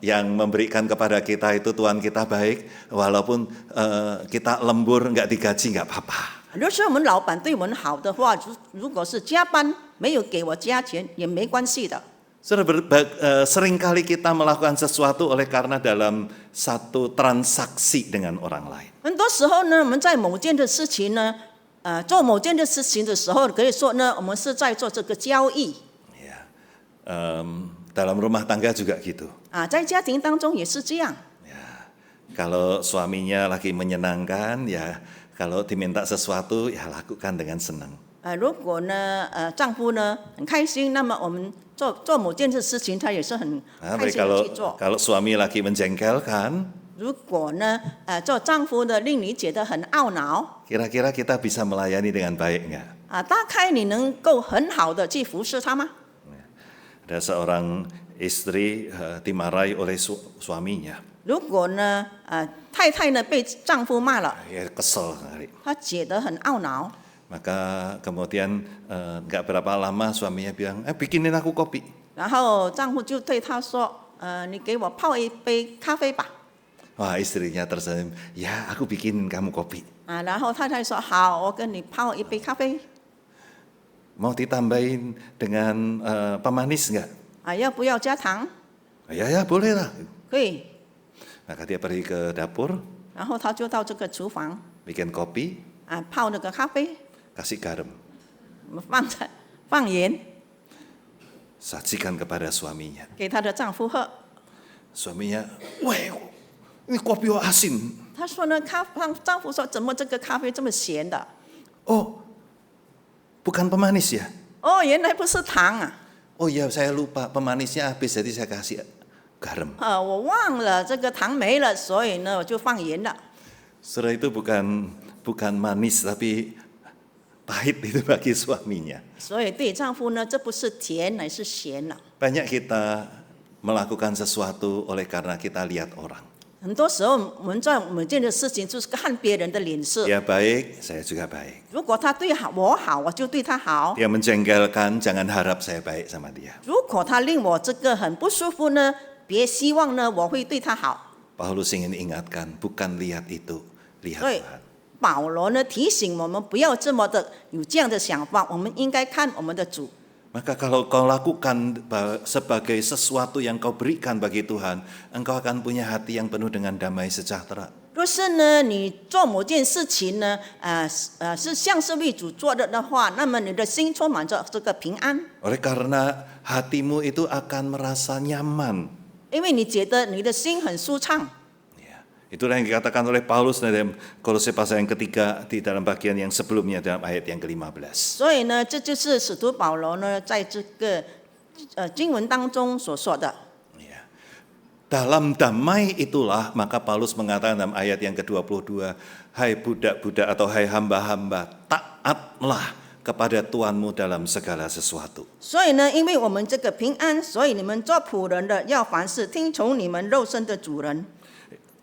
yang memberikan kepada kita itu Tuhan kita baik, walaupun kita lembur nggak digaji nggak apa-apa. 很多时候我们老板对我们好的话，如果是加班没有给我加钱也没关系的。 Seringkali kita melakukan sesuatu oleh karena dalam satu transaksi dengan orang lain. 很多时候呢，我们在某件的事情呢，做某件的事情的时候，可以说呢，我们是在做这个交易。 Ya, dalam rumah tangga juga gitu. 在家庭当中也是这样。 Ya, kalau suaminya lagi menyenangkan, ya kalau diminta sesuatu ya lakukan dengan senang. 如果呢，丈夫呢很开心，那么我们做某件事情，他也是很开心的去做。 Kalau suami lagi menjengkelkan, 如果呢，做丈夫的令你觉得很懊恼， kira-kira kita bisa melayani dengan baik nggak? 大概你能够很好的去服侍他吗？ Ada seorang istri dimarahi oleh suaminya. 如果呢，太太呢被丈夫骂了， Ya kesel sekali. 她觉得很懊恼。 Maka kemudian nggak berapa lama suaminya bilang, bikinin aku kopi. 然后丈夫就对她说：“你给我泡一杯咖啡吧。” Wah, istrinya tersenyum, ya aku bikinin kamu kopi. 然后太太说：“好，我跟你泡一杯咖啡。 Mau ditambahin dengan pemanis nggak? 要不要加糖？ Ya boleh lah. 可以。 Maka dia pergi ke dapur, 然后他就到这个厨房， bikin kopi, 泡那个咖啡， kasih garam, 放盐， sajikan kepada suaminya. 给她的丈夫喝。 Suaminya, wah ini kopi asin. 她说呢，丈夫说怎么这个咖啡这么咸的？ Oh, bukan pemanis ya? 原来不是糖啊！ Oh iya, saya lupa pemanisnya habis, jadi saya kasih garam. 我忘了这个糖没了，所以呢我就放盐了。 Saudara, itu bukan manis tapi pahit itu bagi suaminya. 所以对丈夫呢，这不是甜，乃是咸了。 Banyak kita melakukan sesuatu oleh karena kita lihat orang. 很多时候我们在某件的事情就是看别人的脸色。 Dia baik, saya juga baik. 如果他对我好，我就对他好； Dia menjengkelkan, jangan harap saya baik sama dia. 如果他令我这个很不舒服呢，别希望呢我会对他好。 Paulus ingin ingatkan, bukan lihat itu, lihat 对 Tuhan. 保罗呢提醒我们不要这么的有这样的想法，我们应该看我们的主。 Maka kalau kau lakukan sebagai sesuatu yang kau berikan bagi Tuhan, engkau akan punya hati yang penuh dengan damai sejahtera. 若是呢，你做某件事情呢，是像是为主做的话，那么你的心充满着这个平安， Oleh karena hatimu itu akan merasa nyaman. 因为你觉得你的心很舒畅。Itulah yang dikatakan oleh Paulus dalam Kolose pasal yang ketiga di dalam bagian yang sebelumnya dalam ayat yang ke-15. 所以呢，这就是使徒保罗呢在这个经文当中所说的。 Ya. Dalam damai itulah maka Paulus mengatakan dalam ayat yang ke-22, hai budak-budak atau hai hamba-hamba, taatlah kepada Tuhanmu dalam segala sesuatu. 所以呢，因为我们这个平安，所以你们做仆人的要凡事听从你们肉身的主人。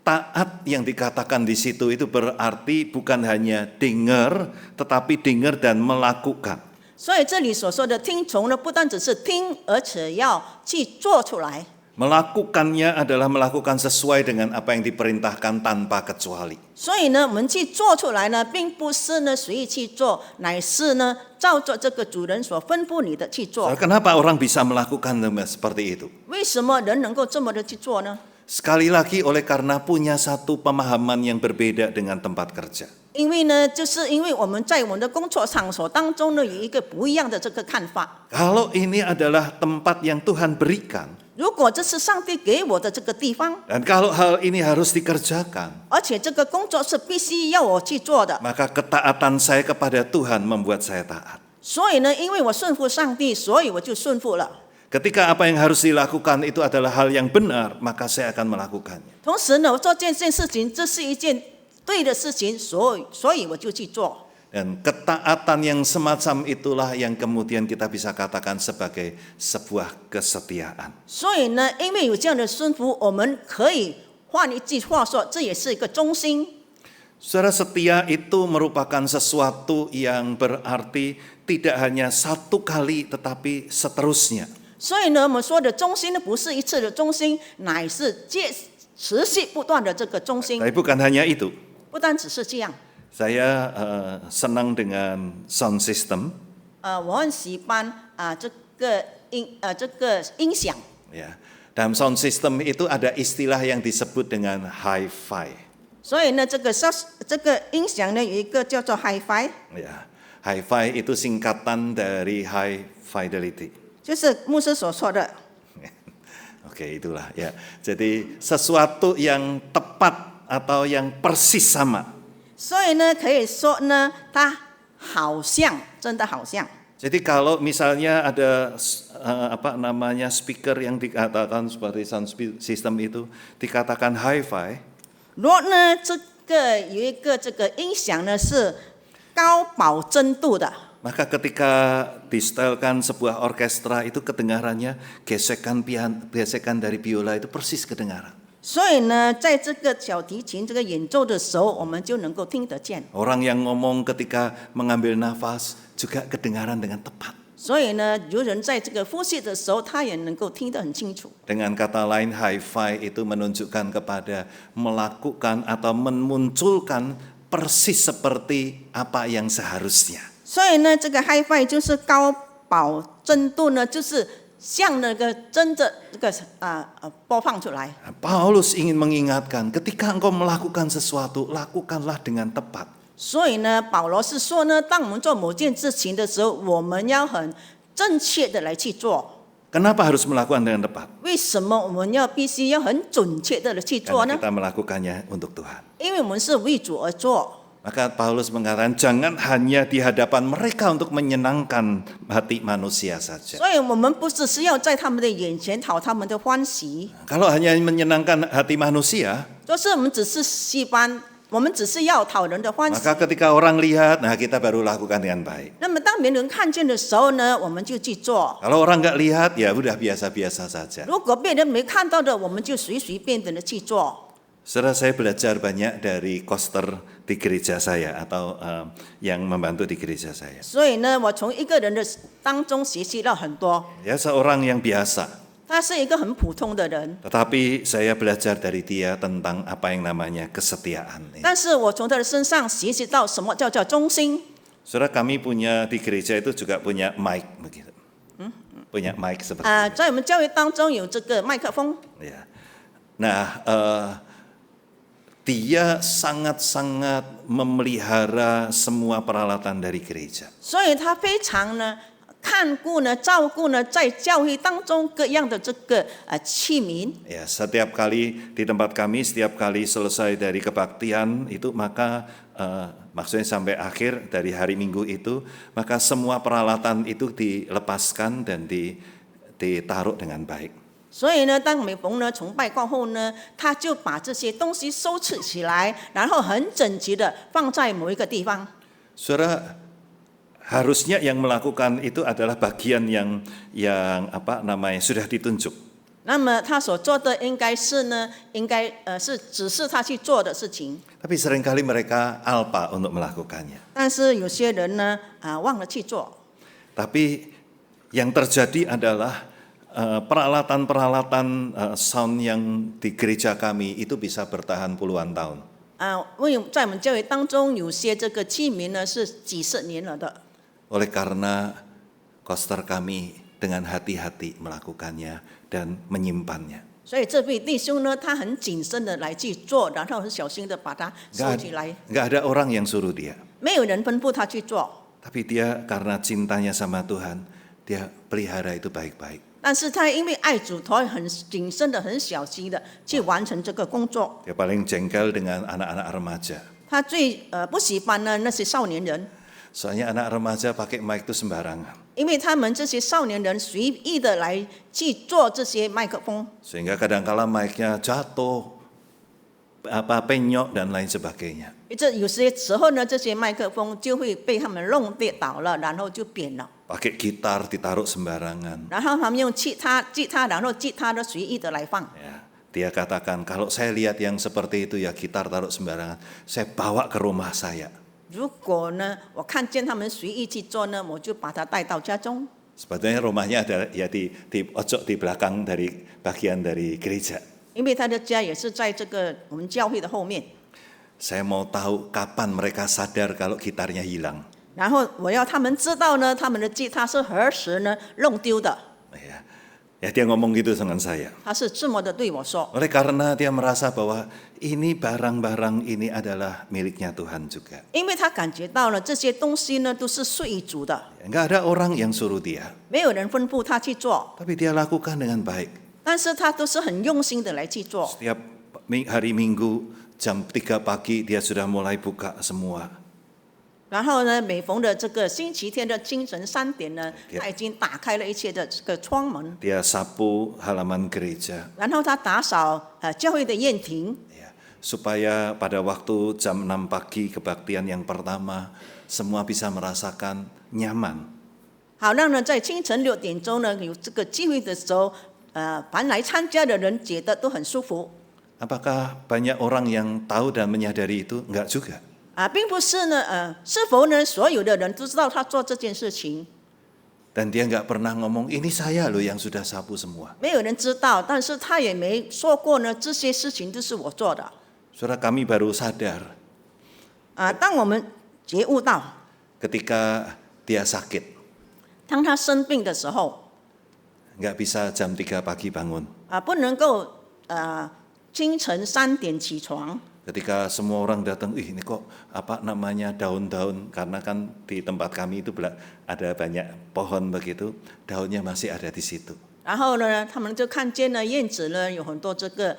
Taat yang dikatakan di situ itu berarti bukan hanya dengar, tetapi dengar dan melakukan. 所以这里所说的听从呢，不单只是听，而且要去做出来。 Melakukannya adalah melakukan sesuai dengan apa yang diperintahkan tanpa kecuali. 所以呢，我们去做出来呢，并不是呢随意去做，乃是呢照着这个主人所吩咐你的去做。 Kenapa orang bisa melakukan seperti itu? 为什么人能够这么的去做呢？ Sekali lagi oleh karena punya satu pemahaman yang berbeda dengan tempat kerja. 因为呢，就是因为我们在我们的工作场所当中呢，有一个不一样的这个看法。 Kalau ini adalah tempat yang Tuhan berikan, 如果这是上帝给我的这个地方， dan kalau hal ini harus dikerjakan, 而且这个工作是必须要我去做的， maka ketaatan saya kepada Tuhan membuat saya taat. 所以呢，因为我顺服上帝，所以我就顺服了。 Ketika apa yang harus dilakukan itu adalah hal yang benar, maka saya akan melakukannya. 同时呢，我做这件事情，这是一件对的事情，所以我就去做。 Dan ketaatan yang semacam itulah yang kemudian kita bisa katakan sebagai sebuah kesetiaan. 所以呢，因为有这样的顺服，我们可以换一句话说，这也是一个忠心。 Saudara, setia itu merupakan sesuatu yang berarti tidak hanya satu kali tetapi seterusnya. 所以呢，我们说的忠心呢，不是一次的忠心，乃是持续不断的这个忠心。 Tapi bukan hanya itu. 不单只是这样， Saya senang dengan sound system. 我很喜欢这个音响。 Ya. Dalam sound system itu ada istilah yang disebut dengan hi-fi. 所以呢，这个音响呢，有一个叫做 Hi-Fi， Ya. Hi-fi itu singkatan dari high fidelity. 就是牧师所说的。 Oke, itulah ya. Jadi sesuatu yang tepat atau yang persis sama. 所以呢，可以说呢，它好像，真的好像。 Jadi kalau misalnya ada speaker yang dikatakan seperti sound system itu dikatakan hi-fi, 如果呢，这个有一个这个音响呢是高保真度的， maka ketika disetelkan sebuah orkestra itu kedengarannya gesekan dari biola itu persis kedengaran. 所以呢，在这个小提琴这个演奏的时候，我们就能够听得见。 Orang yang ngomong ketika mengambil nafas juga kedengaran dengan tepat. 所以呢，有人在这个呼吸的时候，他也能够听得很清楚。 Dengan kata lain, hi-fi itu menunjukkan kepada melakukan atau memunculkan persis seperti apa yang seharusnya. 所以呢，这个 Hi-Fi 就是高保真度呢，就是像那个真的这个播放出来。 Paulus ingin mengingatkan, ketika engkau melakukan sesuatu, lakukanlah dengan tepat. 所以呢，保罗是说呢，当我们做某件事情的时候，我们要很正确的来去做。 Kenapa harus melakukan dengan tepat? 为什么我们必须要很准确的去做 Karena 呢？ kita melakukannya untuk Tuhan. 因为我们是为主而做。 Maka Paulus mengatakan, jangan hanya di hadapan mereka untuk menyenangkan hati manusia saja. 所以我们不只是要在他们的眼前讨他们的欢喜， Kalau hanya menyenangkan hati manusia, 就是我们只是喜欢，我们只是要讨人的欢喜。 maka ketika orang lihat, nah kita baru lakukan dengan baik. 那么当别人看见的时候呢，我们就去做。 Kalau orang nggak lihat, ya udah biasa-biasa saja. 如果别人没看到的，我们就随便的去做。 Saudara, saya belajar banyak dari koster di gereja saya atau yang membantu di gereja saya. 所以呢，我从一个人的当中学习到很多。 Ya seorang yang biasa, 他是一个很普通的人， tetapi saya belajar dari dia tentang apa yang namanya kesetiaan. 但是我从他的身上学习到什么叫做忠心。 Saudara, kami punya di gereja itu juga punya mic begitu. Punya mic seperti 在我们教会当中有这个麦克风。 ya. Nah, dia sangat-sangat memelihara semua peralatan dari gereja. 所以他非常呢看顾呢、照顾呢，在教会当中各样的这个器皿。 Ya, setiap kali di tempat kami, setiap kali selesai dari kebaktian itu, maka maksudnya sampai akhir dari hari Minggu itu, maka semua peralatan itu dilepaskan dan ditaruh dengan baik. 所以呢，当每逢呢崇拜过后呢，他就把这些东西收拾起来，然后很整齐的放在某一个地方。 Saudara, harusnya yang melakukan itu adalah bagian yang apa namanya sudah ditunjuk. 那么他所做的应该是呢，是指示他去做的事情。 Tapi seringkali mereka alpa untuk melakukannya. 但是有些人呢，忘了去做。 Tapi yang terjadi adalah peralatan-peralatan sound yang di gereja kami itu bisa bertahan puluhan tahun. 因为在我们教会当中，有些这个器皿呢是几十年了的。 Oleh karena koster kami dengan hati-hati melakukannya dan menyimpannya. 所以这位弟兄呢，他很谨慎的来去做，然后很小心的把它收起来。 Nggak ada orang yang suruh dia. 没有人吩咐他去做， Tapi dia karena cintanya sama Tuhan, dia pelihara itu baik-baik. 但是他因为爱主，他会很谨慎的、很小心的去完成这个工作。 Dia paling jengkel dengan anak-anak remaja. 他最不喜欢呢那些少年人， Soalnya anak remaja pakai mic itu sembarangan. 因为他们这些少年人随意的来去做这些麦克风， Sehingga kadang-kala mic-nya jatuh, penyok dan lain sebagainya. 这有些时候呢，这些麦克风就会被他们弄跌倒了，然后就扁了。 Pakai gitar ditaruh sembarangan. 然后他们用吉他，然后吉他的随意的来放。 Ya, dia katakan kalau saya lihat yang seperti itu ya gitar taruh sembarangan, saya bawa ke rumah saya. 如果呢，我看见他们随意去做呢，我就把他带到家中。 Sebetulnya rumahnya ada ya di pojok di belakang dari bagian dari gereja. 因为他的家也是在这个我们教会的后面。 Saya mau tahu kapan mereka sadar kalau gitarnya hilang. 然后我要他们知道呢，他们的吉他是何时呢弄丢的。 Ya, dia ngomong gitu dengan saya. 他是这么的对我说， Oleh karena dia merasa bahwa ini barang-barang ini adalah miliknya Tuhan juga. 因为他感觉到了这些东西呢都是属于主的， Enggak ada orang yang suruh dia, 没有人吩咐他去做， tapi dia lakukan dengan baik. 但是他都是很用心的来去做。 Setiap hari Minggu jam 3 pagi dia sudah mulai buka semua. 然后呢，每逢的这个星期天的清晨3点呢，他已经打开了一切的这个窗门， Dia sapu halaman gereja. 然后他打扫教会的宴庭， Ya, supaya pada waktu jam 6 pagi kebaktian yang pertama semua bisa merasakan nyaman. 好让呢在清晨6点钟呢有这个机会的时候，凡来参加的人觉得都很舒服。 Apakah banyak orang yang tahu dan menyadari itu? Enggak juga. 并不是呢，是否呢所有的人都知道他做这件事情？ Dan dia enggak pernah ngomong, ini saya loh yang sudah sapu semua. 没有人知道，但是他也没说过呢，这些事情都是我做的。 Saudara, kami baru sadar 当我们觉悟到， ketika dia sakit, 当他生病的时候， enggak bisa jam 3 pagi bangun. 不能够清晨3点起床。 Ketika semua orang datang, ini kok apa namanya daun-daun, karena kan di tempat kami itu ada banyak pohon begitu, daunnya masih ada di situ. 然后呢，他们就看见呢院子呢有很多这个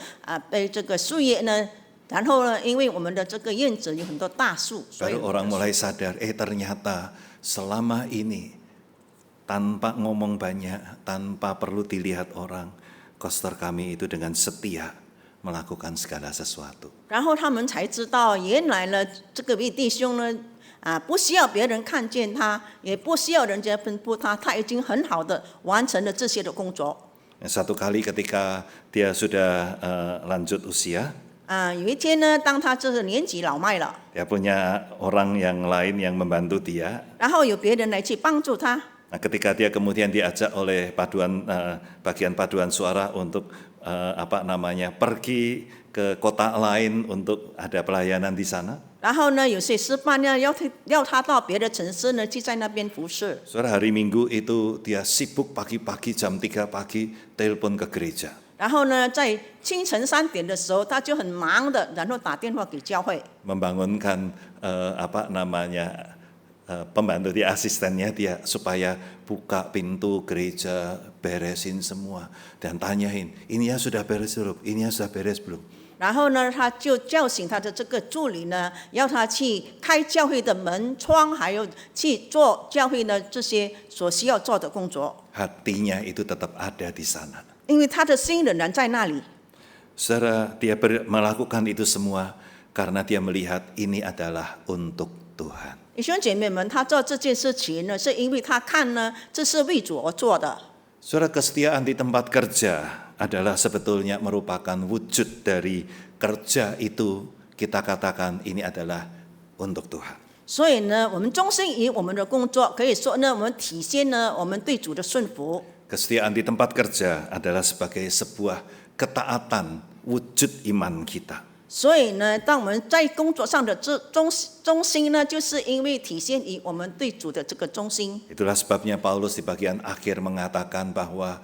被这个树叶呢，然后呢，因为我们的这个院子有很多大树，所以 Baru orang mulai sadar, ternyata selama ini tanpa ngomong banyak, tanpa perlu dilihat orang, koster kami itu dengan setia melakukan segala sesuatu. 然后他们才知道，原来呢这个位弟兄呢不需要别人看见他，也不需要人家吩咐他，他已经很好的完成了这些的工作。 Satu kali ketika dia sudah lanjut usia, 有一天呢，当他就是年纪老迈了， dia punya orang yang lain yang membantu dia. 然后有别人来去帮助他， Nah, ketika dia kemudian diajak oleh bagian paduan suara untuk pergi ke kota lain untuk ada pelayanan di sana. 然后呢，有些师范呢要他到别的城市呢去在那边服侍。 Saudara, hari Minggu itu dia sibuk pagi-pagi jam 3 pagi telepon ke gereja. 然后呢，在清晨3点的时候，他就很忙的，然后打电话给教会， Membangunkan pembantu dia, asistennya dia, supaya buka pintu gereja, beresin semua, dan tanyain, ini ya sudah beres belum, ini ya sudah beres belum. 然后呢，他就叫醒他的这个助理呢，要他去开教会的门窗，还有去做教会呢这些所需要做的工作。 Hatinya itu tetap ada di sana. 因为他的心仍然在那里。 Saudara, dia melakukan itu semua karena dia melihat ini adalah untuk Tuhan. 弟兄姐妹们，他做这件事情呢，是因为他看呢，这是为主而做的。 Saudara, kesetiaan di tempat kerja adalah sebetulnya merupakan wujud dari kerja itu, kita katakan ini adalah untuk Tuhan. 所以呢，我们忠心于我们的工作，可以说呢，我们体现呢我们对主的顺服。 Kesetiaan di tempat kerja adalah sebagai sebuah ketaatan wujud iman kita. 所以呢，当我们在工作上的忠心呢，就是因为体现于我们对主的这个忠心。 Itulah sebabnya Paulus di bagian akhir mengatakan bahwa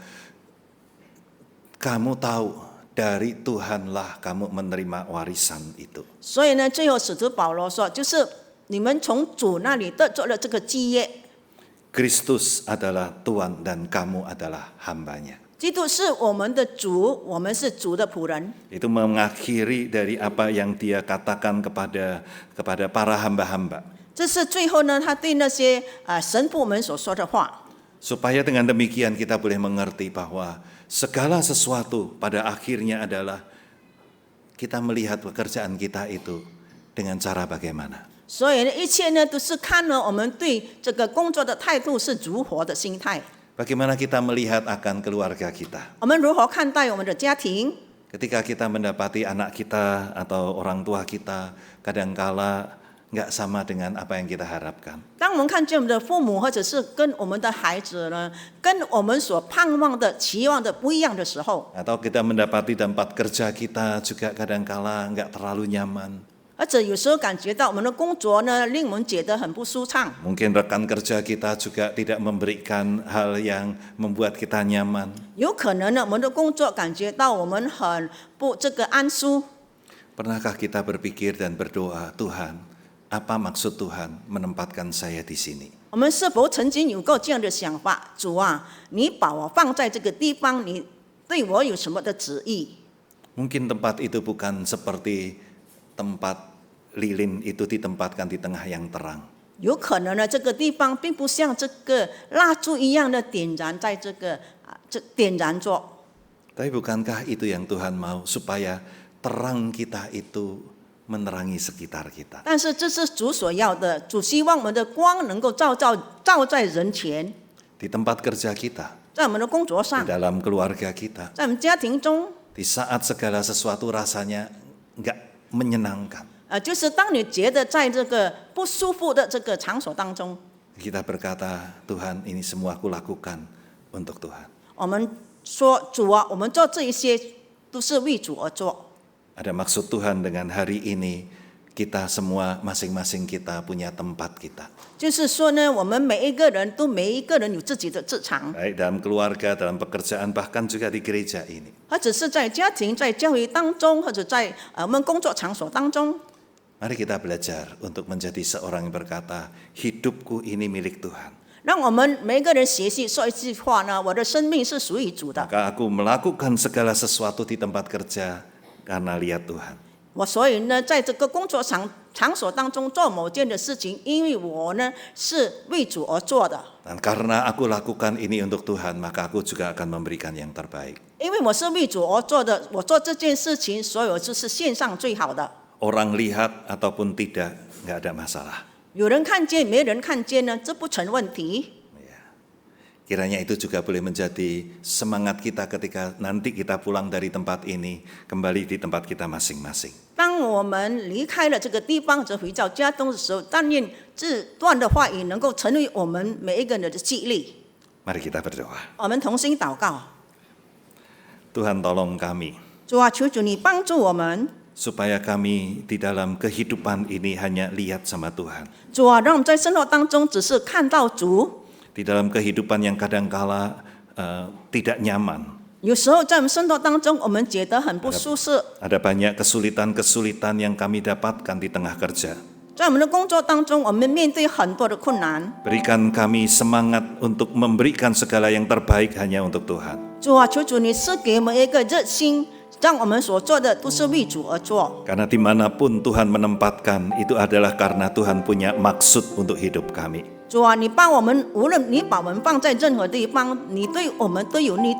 kamu tahu dari Tuhanlah kamu menerima warisan itu. 所以呢，最后使徒保罗说，就是你们从主那里得着了这个基业。 Kristus adalah Tuhan dan kamu adalah hambanya. 基督是我们的主，我们是主的仆人。 Itu mengakhiri dari apa yang dia katakan kepada para hamba-hamba. 这是最后呢，他对那些神父们所说的话。 Supaya dengan demikian kita boleh mengerti bahwa segala sesuatu pada akhirnya adalah kita melihat pekerjaan kita itu dengan cara bagaimana. 所以呢，一切呢都是看呢我们对这个工作的态度是如何的心态。 Bagaimana kita melihat akan keluarga kita. 我们如何看待我们的家庭？ Ketika kita mendapati anak kita atau orang tua kita kadangkala nggak sama dengan apa yang kita harapkan. 当我们看见我们的父母或者是跟我们的孩子呢，跟我们所盼望的、期望的不一样的时候， Atau kita mendapati tempat kerja kita juga kadangkala nggak terlalu nyaman. 而且有时候感觉到我们的工作呢，令我们觉得很不舒畅。 Mungkin rekan kerja kita juga tidak memberikan hal yang membuat kita nyaman. 有可能呢，我们的工作感觉到我们很不这个安舒。 Pernahkah kita berpikir dan berdoa, Tuhan, apa maksud Tuhan menempatkan saya di sini? 我们是否曾经有过这样的想法？主啊，你把我放在这个地方，你对我有什么的旨意？ Mungkin tempat itu bukan seperti tempat lilin itu ditempatkan di tengah yang terang. 有可能呢，这个地方并不像这个蜡烛一样的点燃在这个点燃着。 Tapi bukankah itu yang Tuhan mau supaya terang kita itu menerangi sekitar kita? 但是这是主所要的，主希望我们的光能够照在人前， Di tempat kerja kita, 在我们的工作 di 上， dalam keluarga kita, 在我们家庭中， di saat segala sesuatu rasanya nggak menyenangkan. 就是当你觉得在这个不舒服的这个场所当中， Kita berkata, Tuhan ini semua aku lakukan untuk Tuhan. 我们说主啊，我们做这一些都是为主而做。 Ada maksud Tuhan dengan hari ini, kita semua masing-masing kita punya tempat kita. 就是说呢，我们每一个人有自己的职场， Baik dalam keluarga, dalam pekerjaan, bahkan juga di gereja ini. 或者是在家庭、在教会当中，或者在我们工作场所当中。 Mari kita belajar untuk menjadi seorang yang berkata, hidupku ini milik Tuhan. 让我们每一个人学习说一句话呢：我的生命是属于主的。 Maka aku melakukan segala sesuatu di tempat kerja karena lihat Tuhan. 我所以呢，在这个工作场所当中做某件的事情，因为我呢是为主而做的。 Dan karena aku lakukan ini untuk Tuhan, maka aku juga akan memberikan yang terbaik. 因为我是为主而做的，我做这件事情，所有就是线上最好的。 Orang lihat ataupun tidak, nggak ada masalah. 有人看见，没人看见呢，这不成问题。 Kiranya itu juga boleh menjadi semangat kita ketika nanti kita pulang dari tempat ini, kembali di tempat kita masing-masing. 当我们离开了这个地方，则回到家中的时候，但愿这段的话语能够成为我们每一个人的激励。 Mari kita berdoa. 我们同心祷告， Tuhan tolong kami, 主啊，求主你帮助我们， supaya kami di dalam kehidupan ini hanya lihat sama Tuhan. 主啊，让我们在生活当中只是看到主。 Di dalam kehidupan yang kadangkala tidak nyaman. 有时候在我们生活当中，我们觉得很不舒适。 Ada banyak kesulitan-kesulitan yang kami dapatkan di tengah kerja. 在我们的工作当中，我们面对很多的困难。 Berikan kami semangat untuk memberikan segala yang terbaik hanya untuk Tuhan. 主啊，求主你赐给我们一个热心，让我们所做的都是为主而做。 Karena dimanapun Tuhan menempatkan, itu adalah karena Tuhan punya maksud untuk hidup kami. 主啊，你把我们，无论你把我们放在任何地方，你对我们都有你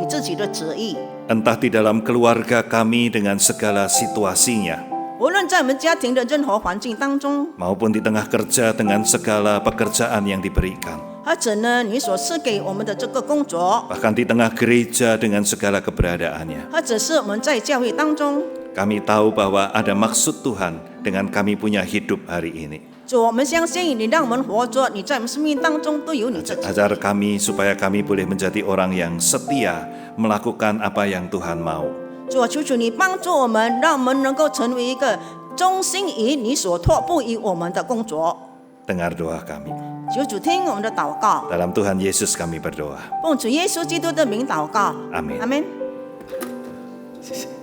自己的旨意。 Entah di dalam keluarga kami dengan segala situasinya, 无论在我们家庭的任何环境当中， maupun di tengah kerja dengan segala pekerjaan yang diberikan. 或者呢，你所赐给我们的这个工作， Bahkan di tengah gereja dengan segala keberadaannya. 或者是我们在教会当中， Kami tahu bahwa ada maksud Tuhan dengan kami punya hidup hari ini. 主，我们相信你让我们活着，你在我们生命当中都有你的旨意。 Ajar kami supaya kami boleh menjadi orang yang setia melakukan apa yang Tuhan mau. 主啊，求主你帮助我们，让我们能够成为一个忠心于你所托付于我们的工作。 Dengar doa kami. 求主听我们的祷告， Dalam Tuhan Yesus kami berdoa. 奉主耶稣基督的名祷告， Amin. 阿门。谢谢。